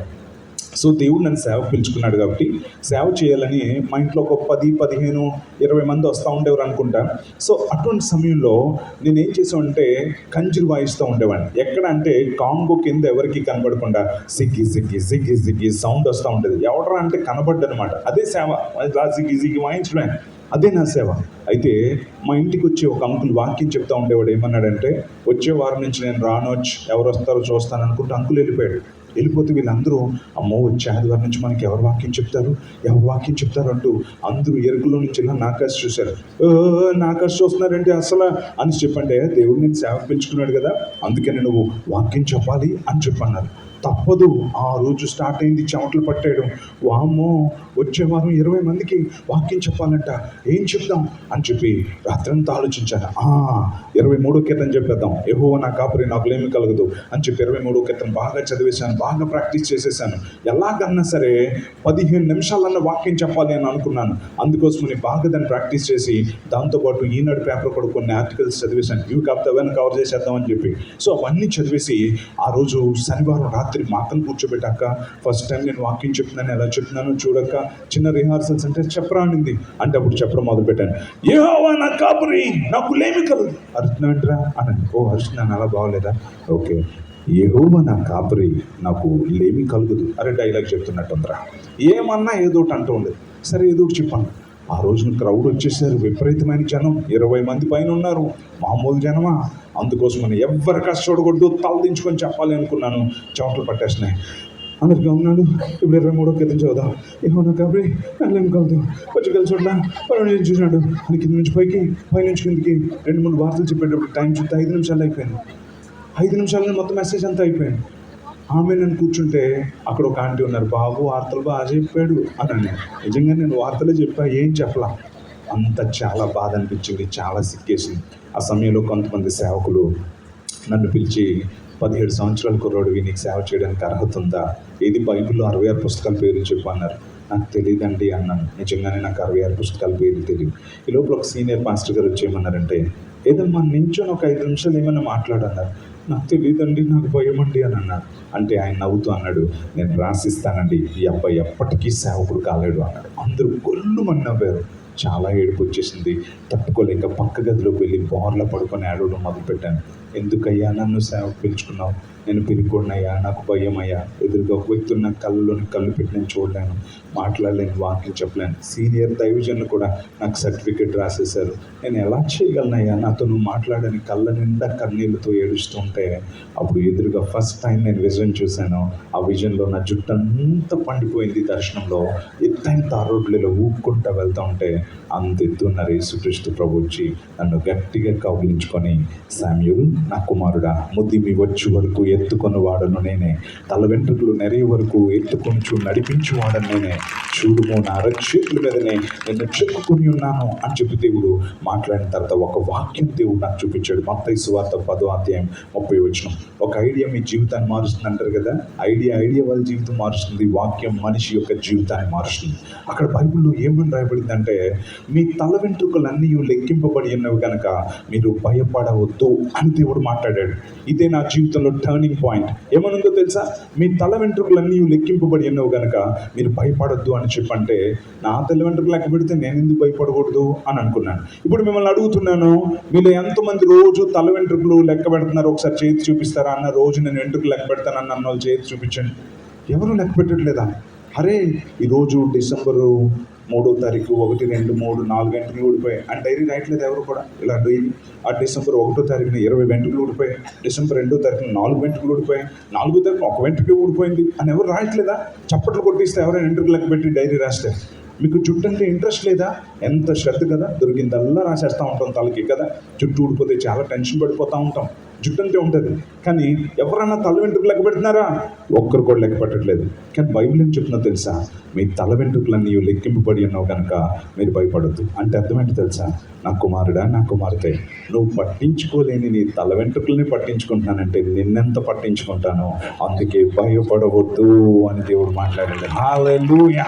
సో దేవుడు నన్ను సేవకు పిలుచుకున్నాడు కాబట్టి సేవ చేయాలని మా ఇంట్లో ఒక 10-15-20 మంది వస్తూ ఉండేవారు అనుకుంటా. సో అటువంటి సమయంలో నేను ఏం చేసామంటే కంజీలు వాయిస్తూ ఉండేవాడిని. ఎక్కడ అంటే కాంగో కింద ఎవరికి కనబడకుండా సిగ్గి సిగ్గి సిగ్గి సిగ్గి సౌండ్ వస్తూ ఉండేది. ఎవడరా అంటే కనబడ్డనమాట. అదే సేవ, సిగ్గి సిగ్గి వాయించడమే, అదే నా సేవ. అయితే మా ఇంటికి వచ్చి ఒక అంకుల్ వాక్యం చెప్తా ఉండేవాడు. ఏమన్నాడంటే, వచ్చే వారం నుంచి నేను రానొచ్చు, ఎవరు వస్తారో చూస్తాను అనుకుంటే అంకుల్ వెళ్ళిపోతే వీళ్ళందరూ అమ్మో వచ్చే ఆదివారం నుంచి మనకి ఎవరు వాక్యం చెప్తారు అంటూ అందరూ ఎరుకులో నుంచి ఇలా నాకాసి చూశారు. నాకాసి చూస్తున్నారంటే అసలు అని చెప్పంటే, దేవుడు నేను సేవకు పిలుచుకున్నాడు కదా, అందుకని నువ్వు వాక్యం చెప్పాలి అని చెప్పన్నారు. తప్పదు. ఆ రోజు స్టార్ట్ అయింది, చెమటలు పట్టాడు. వామ్మో, వచ్చే వారం 20 మందికి వాక్యం చెప్పాలంట, ఏం చెప్దాం అని చెప్పి రాత్రంతా ఆలోచించాను. 23వ కీర్తన చెప్పేద్దాం, యెహోవా నా కాపరి నాకు లేమి కలగదు అని చెప్పి 23వ కీర్తన బాగా చదివేశాను, బాగా ప్రాక్టీస్ చేసేసాను. ఎలాగన్నా సరే 15 నిమిషాలన్న వాక్యం చెప్పాలి అని అనుకున్నాను. అందుకోసమని బాగా దాన్ని ప్రాక్టీస్ చేసి, దాంతోపాటు ఈనాడు పేపర్ కూడా కొన్ని ఆర్టికల్స్ చదివేశాను, ఇవి కాపుతావని కవర్ చేసేద్దామని చెప్పి. సో అవన్నీ చదివేసి ఆ రోజు శనివారం రాత్రి మా అక్కను కూర్చోబెట్టాక, ఫస్ట్ టైం నేను వాక్యం చెప్తున్నాను, ఎలా చెప్తున్నాను చూడక చిన్న రిహార్సల్స్ అంటే చెప్పరా అనింది. అంటే అప్పుడు చెప్పడం మొదలుపెట్టాను, యెహోవా నా కాపరి నాకు లేమి కలదు. అరుస్తున్నాంటరా అనండి. ఓ అరుస్తున్నాను, అలా బాగోలేదా? ఓకే, యెహోవా నా కాపరి నాకు లేమి కలుగుదు. అరే డైలాగ్ చెప్తున్నట్టుందిరా, ఏమన్నా ఏదో ఒకటి అంటూ ఉండేది. సరే ఏదో ఒకటి చెప్పాను. ఆ రోజున క్రౌడ్ వచ్చేసారు, విపరీతమైన జనం, 20 మంది పైన ఉన్నారు, మామూలు జనమా. అందుకోసమని ఎవ్వరి కష్టపడకూడదు, తలదించుకొని చెప్పాలి అనుకున్నాను. చెమటలు పట్టేసినాయి. అందరికీ ఉన్నాడు. ఇప్పుడు 23వ కీర్తన చదువుదాం. ఏమన్నా కాబట్టి ఏం కలదు, కొంచెం కలిసి చూడలా పని చూసినాడు అని కింద నుంచి పైకి, పైనుంచి కిందికి 2-3 వార్తలు చెప్పేటప్పుడు టైం చూస్తే 5 నిమిషాలు అయిపోయింది. 5 నిమిషాల్లో మొత్తం మెసేజ్ అంతా అయిపోయింది. ఆమె నన్ను కూర్చుంటే అక్కడ ఒక ఆంటీ ఉన్నారు, బాబు వార్తలు బాగా చెప్పాడు అని. నిజంగా నేను వార్తలే చెప్పా, ఏం చెప్పలా. అంత చాలా బాధ అనిపించింది, చాలా సిక్కేసింది. ఆ సమయంలో కొంతమంది సేవకులు నన్ను పిలిచి, 17 సంవత్సరాల కుర్రోడివి, నీకు సేవ చేయడానికి అర్హత ఉందా, ఏది బైబిల్లో 66 పుస్తకాల పేర్లు చెప్పు అన్నారు. నాకు తెలియదండి అన్నాను. నిజంగానే నాకు 66 పుస్తకాల పేర్లు తెలియదు. ఈ లోపల ఒక సీనియర్ పాస్టర్ గారు వచ్చేయమన్నారంటే, ఏదమ్మా నించొని ఒక 5 నిమిషాలు ఏమైనా మాట్లాడన్నారు. నాకు తెలియదండి, నాకు భయం అండి అని అన్నారు. అంటే ఆయన నవ్వుతూ అన్నాడు, నేను రాసిస్తానండి, ఈ అబ్బాయి ఎప్పటికీ సేవకుడు కాలేడు అన్నాడు. అందరూ గొల్లుమని నవ్వారు. చాలా ఏడుపు వచ్చేసింది, తట్టుకోలేక పక్క గదిలోకి వెళ్ళి బోర్లా పడుకొని ఏడవడం మొదలుపెట్టాను. ఎందుకయ్యా నన్ను సేవకు పిలుచుకున్నావు? నేను పిరికోడినయ్యా, నాకు భయం అయ్యా, ఎదురుగా ఒక వ్యక్తి ఉన్న కళ్ళలోని కళ్ళు పెట్టి నేను చూడలేను, మాట్లాడలేను, వాక్యం చెప్పలేను. సీనియర్ దైవజనులు కూడా నాకు సర్టిఫికెట్ రాసేశారు, నేను ఎలా చేయగలనయ్యా, నాతో నువ్వు మాట్లాడని, కళ్ళ నిండా కన్నీళ్ళతో ఏడుస్తుంటే అప్పుడు ఎదురుగా ఫస్ట్ టైం నేను విజన్ చూశాను. ఆ విజన్లో నా జుట్టు అంతా పండిపోయింది. దర్శనంలో ఎత్తైన తారోడ్లలో ఊపుకుంటూ వెళ్తూ ఉంటే అంత ఎత్తున్నారు యేసుక్రీస్తు ప్రభు వచ్చి నన్ను గట్టిగా కౌగిలించుకొని, శామ్యూల్ నా కుమారుడా, ముద్ది మీ వచ్చు వరకు ఎత్తుకొని వాడను నేనే, తల వెంట్రుకలు నెరే వరకు ఎత్తుకొంచు నడిపించు వాడను నేనే, చూడుము నా అరచేతుల మీదనే నిన్ను చెక్కుకొని ఉన్నాను అని చెప్పి దేవుడు మాట్లాడిన తర్వాత ఒక వాక్యం దేవుడు నాకు చూపించాడు. మత్తయి సువార్త 10వ అధ్యాయం 30వ వచనం. ఒక ఐడియా మీ జీవితాన్ని మారుస్తుంది అంటారు కదా, ఐడియా వాళ్ళ జీవితం మారుస్తుంది, వాక్యం మనిషి యొక్క జీవితాన్ని మారుస్తుంది. అక్కడ బైబిల్లో ఏమని రాయబడిందంటే, మీ తల వెంట్రుకలన్నీ లెక్కింపబడి ఉన్నవి కనుక మీరు భయపడవద్దు అని దేవుడు మాట్లాడాడు. ఇదే నా జీవితంలో టర్నింగ్ పాయింట్. ఏమనుందో తెలుసా? మీ తల వెంట్రుకలన్నీ లెక్కింపబడి ఉన్నవి కనుక మీరు భయపడొద్దు అని చెప్పంటే, నా తల వెంట్రుకలు లెక్క పెడితే నేను ఎందుకు భయపడకూడదు అని అనుకున్నాను. ఇప్పుడు మిమ్మల్ని అడుగుతున్నాను, మీలో ఎంతమంది రోజు తల వెంట్రుకలు లెక్క పెడుతున్నారు? ఒకసారి చేతి చూపిస్తారా అన్న. రోజు నేను వెంట్రుకలు లెక్క పెడతానన్న వాళ్ళు చేతి చూపించండి. ఎవరు లెక్క పెట్టట్లేదా? అరే ఈరోజు డిసెంబరు 3వ తారీఖు 1, 2, 3, 4 వెంట్రుకలు ఊడిపోయాయి అని డైరీ రాయట్లేదు ఎవరు కూడా. ఇలా డైరీ ఆ డిసెంబర్ 1వ తారీఖున 20 వెంట్రుకలు ఊడిపోయాయి, డిసెంబర్ 2వ తారీఖున 4 వెంట్రుకలు ఊడిపోయాయి, 4వ తారీఖున 1 వెంట్రుక ఊడిపోయింది అని ఎవరు రాయట్లేదా? చప్పట్లు కొట్టిస్తే ఎవరైనా వెంట్రుకలు లెక్క పెట్టి డైరీ రాస్తే. మీకు జుట్టు అంటే ఇంట్రెస్ట్ లేదా? ఎంత శ్రద్ధ కదా, దొరికిందల్లా రాసేస్తూ ఉంటాం తలకి కదా. జుట్టు ఊడిపోతే చాలా టెన్షన్ పడిపోతూ ఉంటాం. జుట్టు అంటే ఉంటుంది, కానీ ఎవరన్నా తల వెంట్రుకలు లెక్క పెడుతున్నారా? ఒక్కరు కూడా లెక్క పెట్టట్లేదు. కానీ బైబిల్ ఏం చెప్తున్నా తెలుసా? మీ తల వెంట్రుకలన్నీ లెక్కింపబడి ఉన్నావు కనుక మీరు భయపడద్దు అంటే అర్థమేంటి తెలుసా? నా కుమారుడా, నా కుమార్తె, నువ్వు పట్టించుకోలేని నీ తల వెంట్రుకల్ని పట్టించుకుంటున్నానంటే నిన్నెంత పట్టించుకుంటానో, అందుకే భయపడవద్దు అని దేవుడు మాట్లాడాడు. హల్లెలూయా.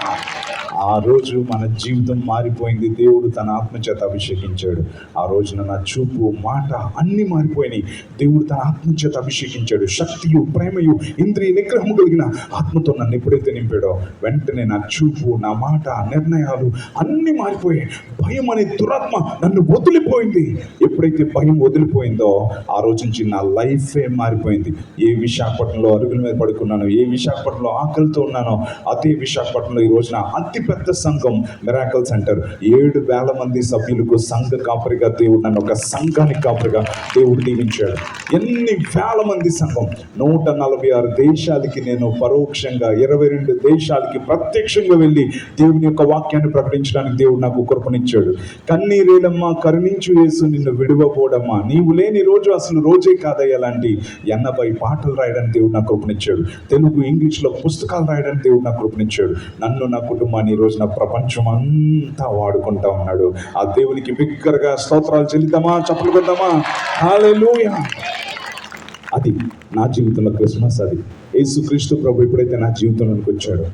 ఆ రోజు మన జీవితం మారిపోయింది. దేవుడు తన ఆత్మచేత అభిషేకించాడు. ఆ రోజున నా చూపు, మాట అన్నీ మారిపోయినాయి. దేవుడు తన ఆత్మచేత అభిషేకించాడు. శక్తియు, ప్రేమయు, ఇంద్రియ నిగ్రహము కలిగిన ఆత్మతో నన్ను ఎప్పుడైతే నింపాడో వెంటనే నా చూపు, నా మాట, నిర్ణయాలు అన్నీ మారిపోయాయి. భయం అనే దురాత్మ నన్ను వదిలిపోయింది. ఎప్పుడైతే భయం వదిలిపోయిందో ఆ రోజు నుంచి నా లైఫే మారిపోయింది. ఏ విశాఖపట్నంలో అరుగుల మీద పడుకున్నానో, ఏ విశాఖపట్నంలో ఆకలితో ఉన్నానో, అదే విశాఖపట్నంలో ఈ రోజున అతి పెద్ద సంఘం మిరాకల్ సెంటర్. 7,000 మంది సభ్యులకు సంఘ కాపరిగా దేవుడు నన్ను ఒక సంఘానికి కాపరిగా దేవుడు దీవించాడు. ఎన్ని వేల మంది సంఘం, 146 దేశాలకి నేను పరోక్షంగా 22 దేశాలకి ప్రత్యక్షంగా వెళ్ళి దేవుని యొక్క వాక్యాన్ని ప్రకటించడానికి దేవుడు నాకు కృపనిచ్చాడు. కన్నీరేలమ్మా కరుణించు యేసు నిన్ను విడువబోడమ్మా, నీవు లేని రోజు అసలు రోజే కాదయ్యా లాంటి 80 పాటలు రాయడానికి దేవుడు నాకు కృపనిచ్చాడు. తెలుగు ఇంగ్లీష్లో పుస్తకాలు రాయడానికి దేవుడు నాకు కృపనిచ్చాడు. నన్ను నా కుటుంబాన్ని ఈ రోజు నా ప్రపంచం అంతా వాడుకుంటా ఉన్నాడు. ఆ దేవునికి బిగ్గరగా స్తోత్రాలు చెల్లిద్దామా, చప్పట్లు కొద్దామా. హల్లెలూయా. అది నా జీవితంలో క్రిస్మస్. అది యేసుక్రీస్తు ప్రభు ఎప్పుడైతే నా జీవితంలోకి వచ్చాడో,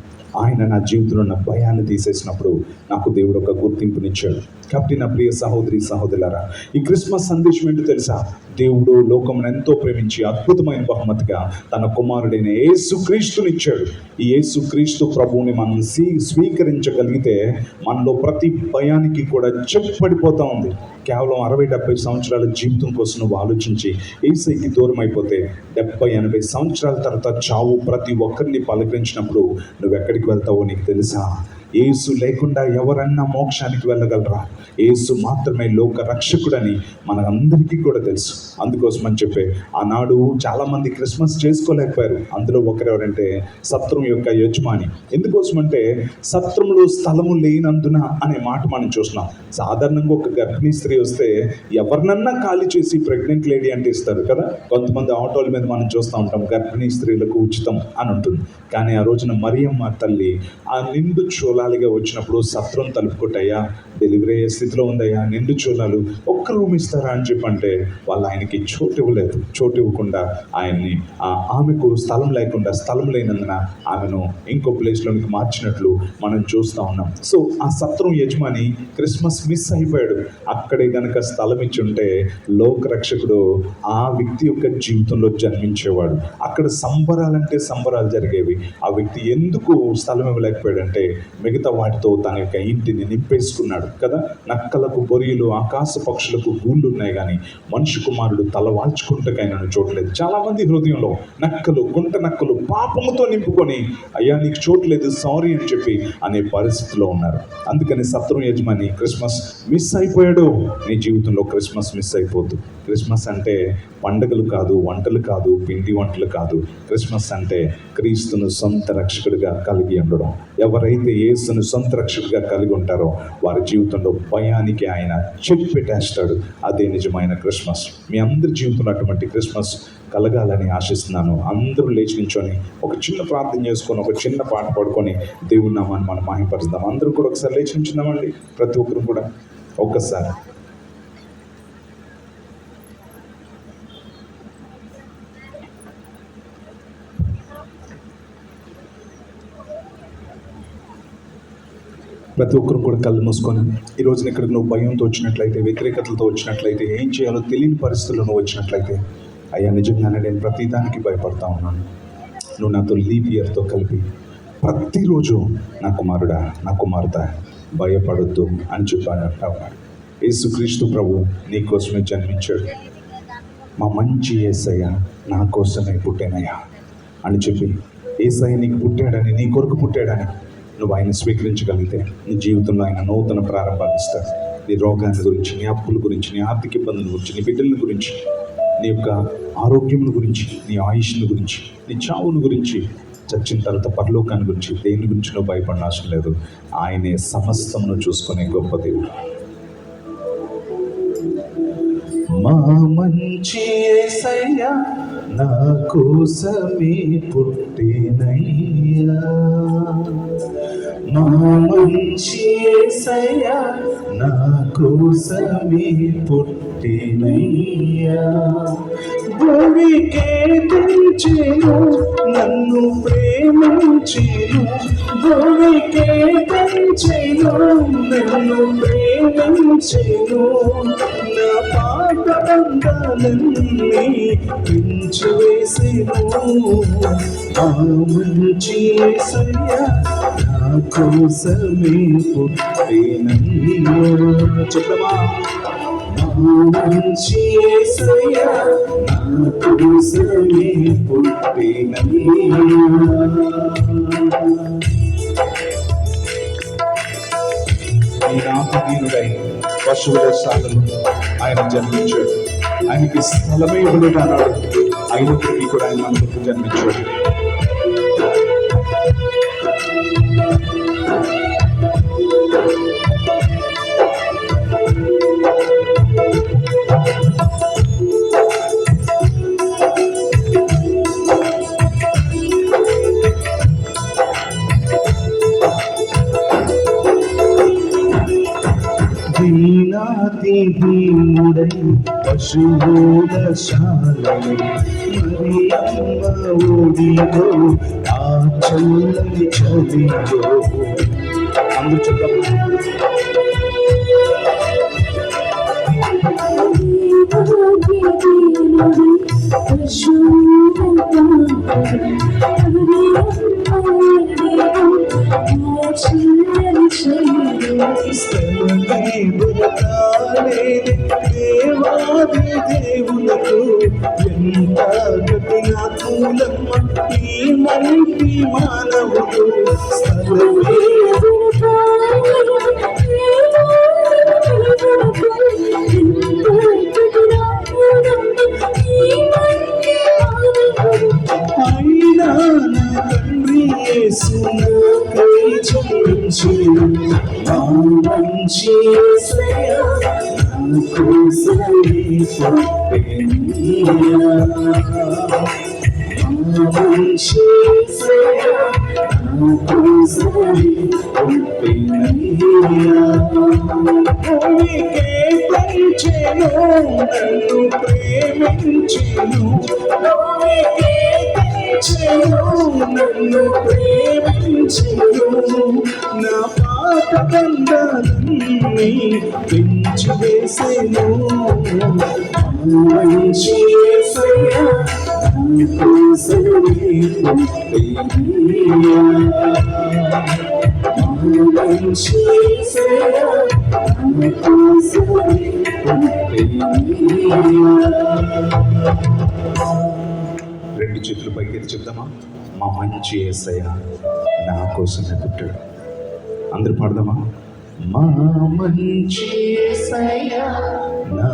ఆయన నా జీవితంలో ఉన్న భయాన్ని తీసేసినప్పుడు నాకు దేవుడు ఒక గుర్తింపునిచ్చాడు. కాబట్టి నా ప్రియ సహోదరి సహోదరులారా, ఈ క్రిస్మస్ సందేశం ఏంటో తెలుసా? దేవుడు లోకమును ఎంతో ప్రేమించి అద్భుతమైన బహుమతిగా తన కుమారుడైన యేసుక్రీస్తునిచ్చాడు. ఈ యేసుక్రీస్తు ప్రభువుని మనం స్వీకరించగలిగితే మనలో ప్రతి భయానికి కూడా చెప్పబడిపోతూ ఉంది. కేవలం 60-70 సంవత్సరాల జీవితం కోసం నువ్వు ఆలోచించి యేసుకి దూరం అయిపోతే 70-80 సంవత్సరాల తర్వాత చావు ప్రతి ఒక్కరిని పలకరించినప్పుడు నువ్వు ఎక్కడికి వెళ్తావో నీకు తెలుసా? యేసు లేకుండా ఎవరన్నా మోక్షానికి వెళ్ళగలరా? యేసు మాత్రమే లోక రక్షకుడని మనందరికీ కూడా తెలుసు. అందుకోసం అని చెప్పే ఆనాడు చాలామంది క్రిస్మస్ చేసుకోలేకపోయారు. అందులో ఒకరెవరంటే సత్రం యొక్క యజమాని. ఎందుకోసం అంటే సత్రంలో స్థలము లేనందున అనే మాట మనం చూస్తున్నాం. సాధారణంగా ఒక గర్భిణీ స్త్రీ వస్తే ఎవరినన్నా ఖాళీ చేసి ప్రెగ్నెంట్ లేడీ అంటే ఇస్తారు కదా. కొంతమంది ఆటోల మీద మనం చూస్తూ ఉంటాం, గర్భిణీ స్త్రీలకు ఉచితం అని ఉంటుంది. కానీ ఆ రోజున మరియమ్మ తల్లి ఆ నిండు చూలాలిగా వచ్చినప్పుడు సత్రం తలుపుకొట్టయ్యా, డెలివరీ అయ్యే స్థితిలో ఉందయ్యా, నిండు చూలాలు ఒక్క రూమ్ ఇస్తారా అని చెప్పంటే వాళ్ళు ఆయనకి చోటు ఇవ్వలేదు. చోటు ఇవ్వకుండా ఆయన్ని ఆమెకు స్థలం లేనందున ఆమెను ఇంకో ప్లేస్లోనికి మార్చినట్లు మనం చూస్తూ ఉన్నాం. సో ఆ సత్రం యజమాని క్రిస్మస్ మిస్ అయిపోయాడు. అక్కడే గనక స్థలం ఇచ్చి ఉంటే లోక రక్షకుడు ఆ వ్యక్తి యొక్క జీవితంలో జన్మించేవాడు. అక్కడ సంబరాలంటే సంబరాలు జరిగేవి. ఆ వ్యక్తి ఎందుకు స్థలం ఇవ్వలేకపోయాడంటే మిగతా వాటితో తన యొక్క ఇంటిని నింపేసుకున్నాడు కదా. నక్కలకు బొరియలు, ఆకాశ పక్షులకు గూళ్ళు ఉన్నాయి, కానీ మనిషి కుమారుడు తల వాల్చుకుంటకైనా చోట్లేదు. చాలామంది హృదయంలో నక్కలు, గుంట నక్కలు పాపముతో నింపుకొని అయ్యా నీకు చోట్లేదు సారీ అని చెప్పి అనే పరిస్థితిలో ఉన్నారు. అందుకని సత్రం యజమాని క్రిస్మస్ మిస్ అయిపోయాడు. నీ జీవితంలో క్రిస్మస్ మిస్ అయిపోద్దు. క్రిస్మస్ అంటే పండుగలు కాదు, వంటలు కాదు, పిండి వంటలు కాదు. క్రిస్మస్ అంటే క్రీస్తును సొంత రక్షకుడిగా కలిగి ఉండడం. ఎవరైతే యేసును సొంత రక్షకుడిగా కలిగి ఉంటారో వారి జీవితంలో భయానికి ఆయన చెక్ పెట్టేస్తాడు. అదే నిజమైన క్రిస్మస్. మీ అందరి జీవితంలో అటువంటి క్రిస్మస్ కలగాలని ఆశిస్తున్నాను. అందరూ లేచి నించొని ఒక చిన్న ప్రార్థన చేసుకొని ఒక చిన్న పాట పాడుకొని దేవుని నామాన్ని మనం మహిమపరుద్దాం. అందరూ కూడా ఒకసారి లేచి నించుందామండి. ప్రతి ఒక్కరు కూడా ఒక్కసారి. ప్రతి ఒక్కరు కూడా కళ్ళు మూసుకొని ఈ రోజున ఇక్కడికి నువ్వు భయంతో వచ్చినట్లయితే, వ్యతిరేకతలతో వచ్చినట్లయితే, ఏం చేయాలో తెలియని పరిస్థితుల్లో నువ్వు వచ్చినట్లయితే, అయ్యా నిజంగానే నేను ప్రతిదానికి భయపడతా ఉన్నాను, నువ్వు నాతో లీవ్ ఇయర్తో కలిపి ప్రతిరోజు నా కుమారుడా, నా కుమార్తె భయపడొద్దు అని చెప్పాను అంటావు. యేసుక్రీస్తు ప్రభు నీ కోసమే జన్మించాడు. మా మంచి యేసయ్య నా కోసమే పుట్టానయ్యా అని చెప్పి, యేసయ్య నీకు పుట్టాడని, నీ కొరకు పుట్టాడని నువ్వు ఆయన స్వీకరించగలిగితే నీ జీవితంలో ఆయన నూతన ప్రారంభాలు ఇస్తాడు. నీ రోగాన్ని గురించి, నీ అప్పుల గురించి, నీ ఆర్థిక ఇబ్బందుల గురించి, నీ బిడ్డల గురించి, నీ యొక్క ఆరోగ్యం గురించి, నీ ఆయుష్ను గురించి, నీ చావును గురించి, చచ్చిన తర్వాత పరలోకాన్ని గురించి, దేని గురించి నువ్వు భయపడిన అవసరం లేదు. ఆయనే సమస్తమును చూసుకునే గొప్ప దేవుడు. మా మంచి యేసయ్య నా కోసమే పుట్టినయ్యా, మా మంచి యేసయ్య నా కోసమే పుట్టినయ్యా. భూమికే తెంచెను నన్ను ప్రేమించెను, భూమికే తెంచెను నన్ను ప్రేమించెను, నా పాట బంధాలన్నీ పెంచివేసెను. ఆ మంచి యేసయ్య నా కోసమే పుట్టినయ్యా. చెప్తామా? మంచి యేసయ్య నా కోసమే పుట్టినయ్యా. పశువుల శాలలో ఆయన జన్మించాడు. ఆయనకి స్థలమే ఇవ్వలేదు అన్నాడు, అయినప్పటికీ కూడా ఆయన మనకు జన్మించాడు. దీనుడై పశువుల శాలలో మరియమ్మ ఒడిలో ఆ చల్లని చలిలో. అందరూ చూద్దాం. దేవాది దేవులకు ఎంత కఠినాకులమ్మ ఈ మంటి మానవుడు. అయినా నా తండ్రి యేసు నాకై జన్మించి నా మంచి యేసయ్య నా కోసమే పుట్టెనయ్యా. నా మంచి యేసయ్య నా కోసమే పుట్టెనయ్యా. భూమికే పంచెను నన్ను ప్రేమించెను, భూమికే నన్ను ప్రేమించెను. నా పాత బంధాలన్నీ పెంచి వేసెను. మంచి యేసయ్య నా కోసమే పుట్టెనయ్యా. మంచి యేసయ్య నా కోసమే పుట్టెనయ్యా. రెండు చేతులు పైకి చెప్తామా? మా మంచి యేసయ్య నా కోసమే పుట్టాడు. అందరూ పాడదామా? మా మంచి యేసయ్య నా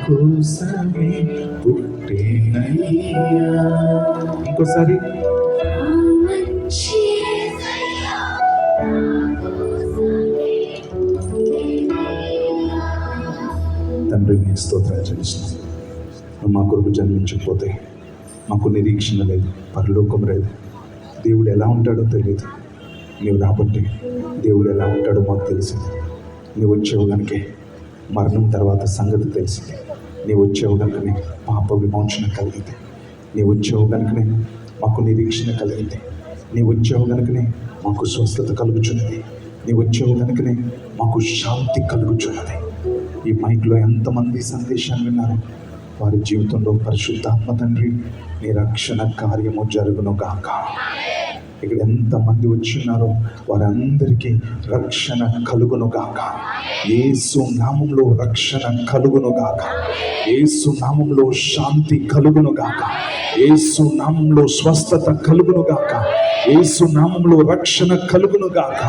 కోసమే పుట్టెనయ్యా. ఇంకోసారి. తండ్రి నీ స్తోత్రాలు చెల్లిస్తున్నాను. నువ్వు మా కొరకు జన్మించకపోతే మాకు నిరీక్షణ లేదు, పరలోకం లేదు. దేవుడు ఎలా ఉంటాడో తెలియదు. నీవు రాబట్టి దేవుడు ఎలా ఉంటాడో మాకు తెలిసింది. నీవు వచ్చేవు కనుకే మరణం తర్వాత సంగతి తెలిసింది. నీవు వచ్చేవు కనుకనే పాప విమోచన కలిగింది. నీవు వచ్చేవు కనుకనే మాకు నిరీక్షణ కలిగింది. నీవు వచ్చేవు కనుకనే మాకు స్వస్థత కలుగుచున్నది. నీవు వచ్చేవు కనుకనే మాకు శాంతి కలుగుచున్నది. ఈ మైక్లో ఎంతమంది సందేశాన్ని విన్నారు, వారి జీవితంలో పరిశుద్ధాత్మ తండ్రి నీ రక్షణ కార్యము జరుగును గాక. ఇక్కడ ఎంతమంది వచ్చినారో వారందరికీ రక్షణ కలుగును గాక. యేసు నామములో రక్షణ కలుగును గాక. యేసు నామములో శాంతి కలుగును గాక. యేసు నామములో స్వస్థత కలుగును గాక. యేసు నామములో రక్షణ కలుగును గాక.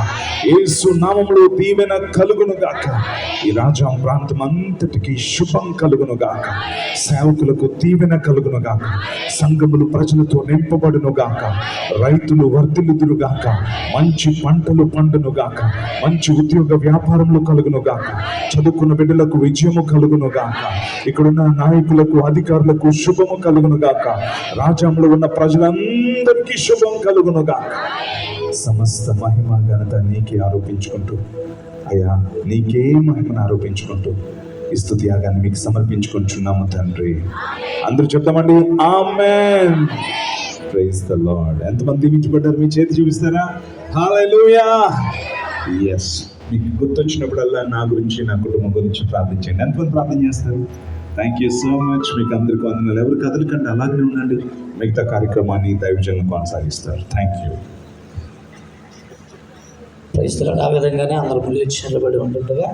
యేసు నామములో దీవెన కలుగును గాక. ఈ రాజా ప్రాంతం అంతటికి శుభం కలుగును గాక. సేవకులకు దీవెన కలుగును గాక. సంఘములు ప్రజలతో నింపబడును గాక. రైతులు వర్ధిల్లుదురు గాక. మంచి పంటలు పండును గాక. మంచి ఉద్యోగ వ్యాపారములు కలుగును గాక. చదువుకున్న బిడ్డలకు విజయము కలుగును గాక. ఇక్కడున్న నాయకులకు అధికారులకు శుభము కలుగును గాక. రాజ్యంలో ఉన్న ప్రజలందరికీ శుభం కలుగును గాక. సమస్త మహిమ ఘనత నీకే ఆరోపించుకుంటూ, అయ్యా నీకే మహిమను ఆరోపించుకుంటూ ఈ స్తుతి యాగాన్ని మీకు సమర్పించుకుంటున్నాము తండ్రి. అందరూ చెప్తామండి ఆమేన్. Praise the lord. ఎంతమంది దీవించబడ్డారు? మీ చేతి చూపిస్తారా? హల్లెలూయా. ఎస్, మీకు గుర్తొచ్చినప్పుడల్లా నా గురించి, నా కుటుంబం గురించి ప్రార్థించండి. ఎంతమంది ప్రార్థన చేస్తారు? Thank you so much. మీకు అందరికీ వందనాలు. ఎవరు కదలకండి, అలాగే ఉండండి. మిగతా కార్యక్రమాన్ని దైవజనులు కొనసాగిస్తారు. Thank you. పరిస్థితులు ఆ విధంగానే అందరూ లేచి నిలబడి ఉంటుండగా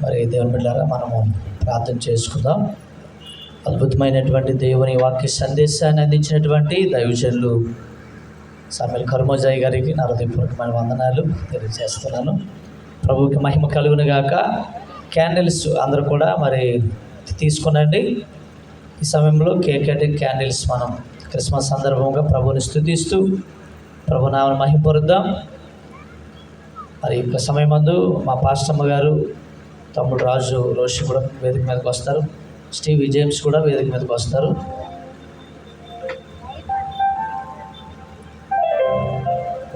మరి దేవుని బిడ్డలారా మనము ప్రార్థన చేసుకుందాం. అద్భుతమైనటువంటి దేవుని వాక్య సందేశాన్ని అందించినటువంటి దైవజనులు సామెల్ కర్మోజాయి గారికి నా హృదయపూర్వకమైన వందనాలు తెలియజేస్తున్నాను. ప్రభువుకి మహిమ కలుగును గాక. క్యాండిల్స్ అందరూ కూడా మరి తీసుకునండి. ఈ సమయంలో కేక్ కటింగ్ క్యాండిల్స్ మనం క్రిస్మస్ సందర్భంగా ప్రభువుని స్తుతిస్తూ ప్రభునామని మహిమపరుద్దాం. మరి ఈ సమయం మందు మా పాస్టమ్మ గారు, తమ్ముడు రాజు రోషి కూడా వేదిక మీదకి వస్తారు. స్టీవ్ జేమ్స్ కూడా వేదిక మీదకి వస్తారు.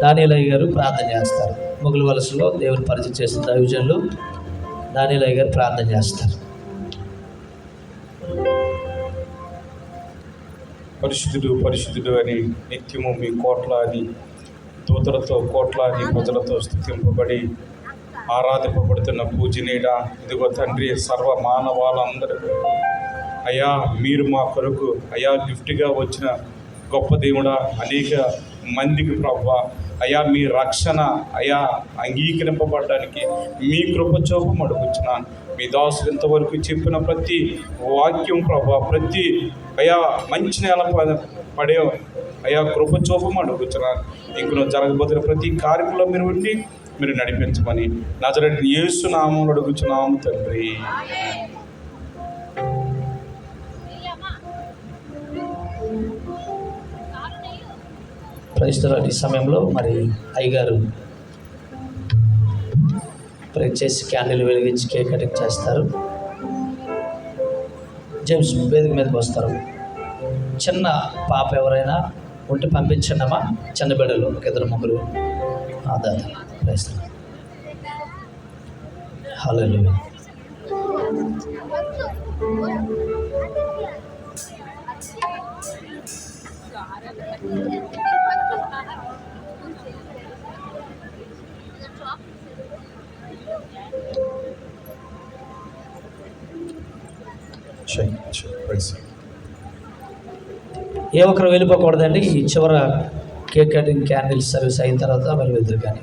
దానిలయ్య గారు ప్రార్థన చేస్తారు. మొగులు వలసలో దేవుని పరిచయం చేసిన దైవజనులు దానిలయ్య గారు ప్రార్థన చేస్తారు. పరిశుద్ధుడు పరిశుద్ధుడు అని నిత్యము మీ కోట్లాది దూతలతో కోట్లాది ప్రజలతో స్తుతింపబడి ఆరాధింపబడుతున్న పూజనీడ, ఇదిగో తండ్రి, సర్వ మానవాళ్ళందరూ అయ్యా మీరు మా కొరకు అయ్యా గిఫ్ట్గా వచ్చిన గొప్ప దేవుడా, అనేక మందికి ప్రభువా అయ్యా మీ రక్షణ అయ్యా అంగీకరింపబడడానికి మీ కృపచోపం అడుగుచున్నాను. మీ దాసులు ఇంతవరకు చెప్పిన ప్రతి వాక్యం ప్రభా, ప్రతి అయ్యా మంచి నేల పడే అయ్యా కృపచోపం అడుగుచున్నాను. ఇంకను జరగబోతున్న ప్రతి కార్యక్రమంలో మీరు ఉండి మీరు నడిపించమని నజరేయుడైన యేసు నామములో అడుగుచున్నాము తండ్రి. క్రైస్తవులు ఈ సమయంలో మరి అయ్యగారు ప్రే చేసి క్యాండిల్ వెలిగించి కేక్ కటింగ్ చేస్తారు. జేమ్స్ వేదిక మీదకి వస్తారు. చిన్న పాప ఎవరైనా ఉంటే పంపించండి అమ్మా. చిన్న బిడ్డలు ఒక ఇద్దరు ముగ్గురు దాదా క్రైస్తవులు. హల్లెలూయా. ఏ ఒక్కరు వెళ్ళిపోకూడదండి. ఈ చివర కేక్ కటింగ్ క్యాండిల్ సర్వీస్ అయిన తర్వాత మరి వెళ్తారు. కానీ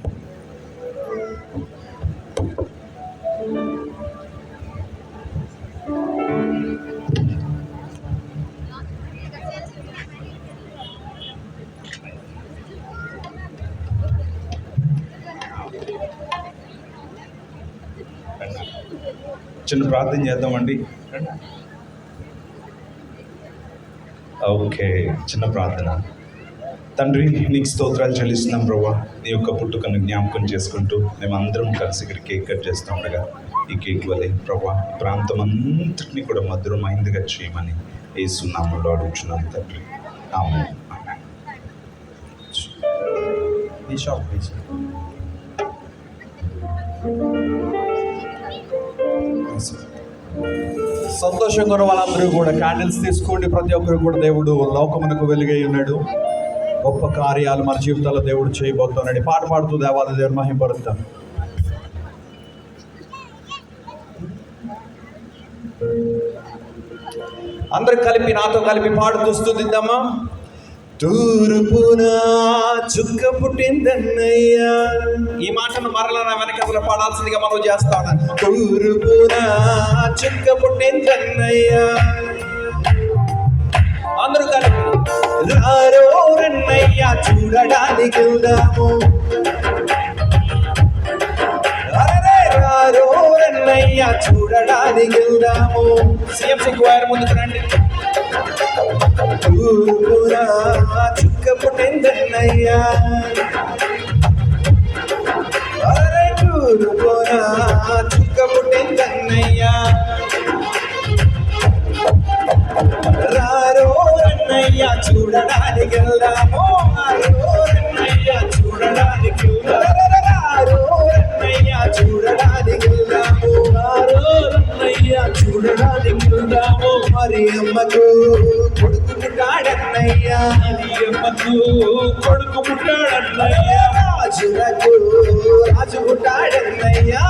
చిన్న ప్రార్థన చేద్దామండి. ఓకే, చిన్న ప్రార్థన. తండ్రి, నీకు స్తోత్రాలు చెల్లిస్తున్నాం ప్రభా. నీ యొక్క పుట్టుకను జ్ఞాపకం చేసుకుంటూ మేమందరం కలిసి ఇక్కడ కేక్ కట్ చేస్తూ ఉండగా ఈ కేక్ వల్లే ప్రభా ఈ ప్రాంతం అంతటినీ కూడా మధురమైందిగా చేయమని యేసు నామములో అడుగుచున్నాం తండ్రి. ఆమేన్. సంతోషంగా ఉన్న వాళ్ళందరూ కూడా క్యాండిల్స్ తీసుకోండి. ప్రతి ఒక్కరు కూడా దేవుడు లోకమునకు వెలుగై ఉన్నాడు. గొప్ప కార్యాలు మన జీవితాల్లో దేవుడు చేయబోతున్నాడు. పాట పాడుతూ దేవాది దేవుని మహిమపరుద్దాం. అందరు కలిపి నాతో కలిపి పాడుతూ స్తుతిద్దామా. తూర్పున చుక్క పుట్టిందన్నయ్యా. ఈ మాటను మరలా వెనకసలు పాడాల్సిందిగా మనం చేస్తాను. తూర్పున చుక్క పుట్టిందన్నయ్యా. అందరూ కలిపి రారో రన్నయ్యా చూడడానికి వెళ్దాము. రారో రన్నయ్యా చూడడానికి వెళ్దాము. సిఎంసి క్వైర్ ముందుకు రండి. తూర్పున చుక్క పుట్టిందన్నయ్యా. తూర్పున చుక్క పుట్టిందన్నయ్యా. రారో రన్నయ్యా చూడడానికి వెళ్దాము. రారో రన్నయ్యా చూడడానికి వెళ్దాము. రారో రన్నయ్యా చూడడానికి వెళ్దాము. రారో రన్నయ్యా చూడడానికి వెళ్దాము. మరి అమ్మకు కొడుకు పుట్టాడన్నయ్యా. మరి అమ్మకు కొడుకు పుట్టాడన్నయ్యా. రాజులకు రాజు పుట్టాడన్నయ్యా.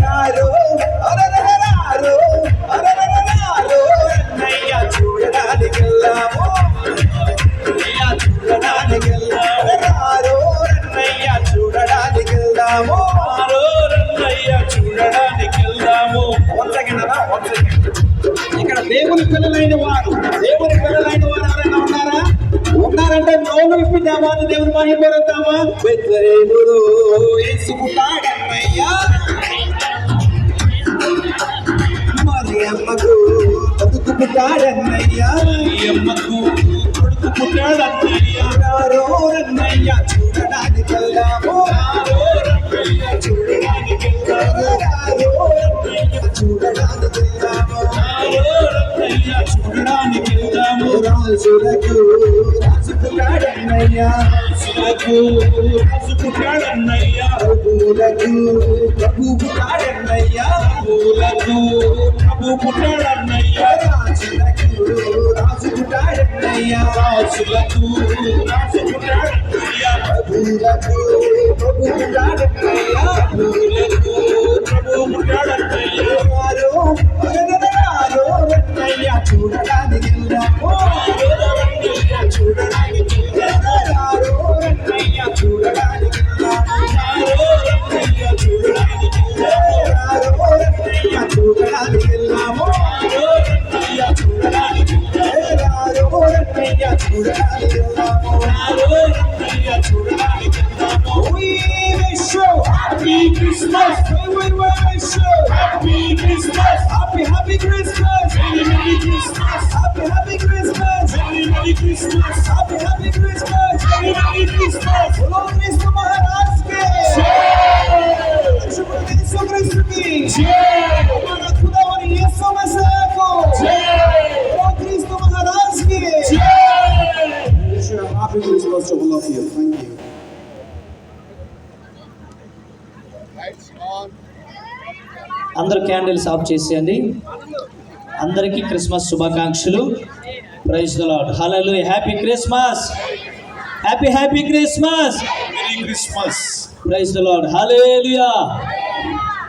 రారో అరరరారో అరరరారో అన్నయ్యా చూడడానికి వెళ్దాము. చూడడానికి వెళ్దాము. రారో అన్నయ్యా చూడడానికి వెళ్దాము. రారో అన్నయ్యా చూడడానికి వెళ్దాము. ఇక్కడ దేవుని పిల్లలైన వారు ఎవరైనా ఉన్నారంటే నోరు విప్పి దేవాన్ని దేవుని మహిమపరుద్దామా. బెత్లెహేములో యేసు పుట్టాడన్న పుట్టాడన్నయ్యా మరియమ్మకు బతుకు పుట్టాడన్నయ్యా మరియమ్మకు కొడుకు పుట్టాడన్నయ్యా రారోరన్నయ్యా చూడడానికి వెళ్దాము రారోరన్నయ్యా చూడడానికి వెళ్దాము రారోరన్నయ్యా చూడడానికి వెళ్దాము రారోరన్నయ్యా చూడడానికి వెళ్దాము రాజులకు రాజు పుట్టాడన్నయ్యా రాజులకు రాజు పుట్టాడన్నయ్యా ప్రభువులకు ప్రభు పుట్టాడన్నయ్యా ప్రభువులకు ప్రభు పుట్టాడన్నయ్యా రాజులకు రాజు పుట్టాడన్నయ్యా రాజులకు రాజు పుట్టాడన్నయ్యా ప్రభువులకు ప్రభు పుట్టాడన్నయ్యా ప్రభువులకు ప్రభు పుట్టాడన్నయ్యా రారో రన్నయ్యా చూడడానికి వెళ్దాము చూడడానికి రారో రన్నయ్యా చూడడానికి చూడడానికి వెళ్దాము Happy Christmas! Happy Christmas! Happy Christmas! Merry Christmas! Happy Christmas! Merry Christmas! Happy Christmas! Merry Christmas! बोलो कृष्ण महाराज के जय! शुभ यीशु क्रिस्त की जय! हमारा खुदा और यीशु मसीह को जय! बोलो कृष्ण महाराज की जय! Wish you a happy Christmas to all of you. Thank you. అందరూ క్యాండిల్స్ ఆఫ్ చేసేయండి. అందరికీ క్రిస్మస్ శుభాకాంక్షలు. Praise the Lord. Hallelujah. Happy Christmas. Happy Christmas. Merry Christmas! Praise the Lord. Hallelujah.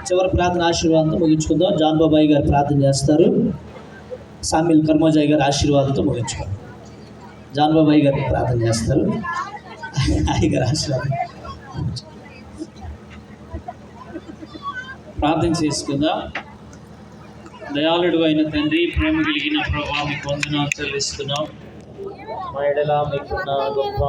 చివరి ప్రార్థన ఆశీర్వాదంతో ముగించుకుందాం. జాన్ బాబాయ్ గారు ప్రార్థన చేస్తారు. సామిల్ కర్మజాయ్ గారు ఆశీర్వాదంతో ముగించుకుందాం. జాన్ బాబాయ్ గారు ప్రార్థన చేస్తారు. అయ్య గారు ఆశీర్వాదం ప్రార్థన చేసుకుందాం. దయాళుడు అయిన తండ్రి, ప్రేమ కలిగిన ప్రభావ మీకు వందనాలు చెల్లిస్తున్నాం. మా ఎడల మీకున్న గొప్ప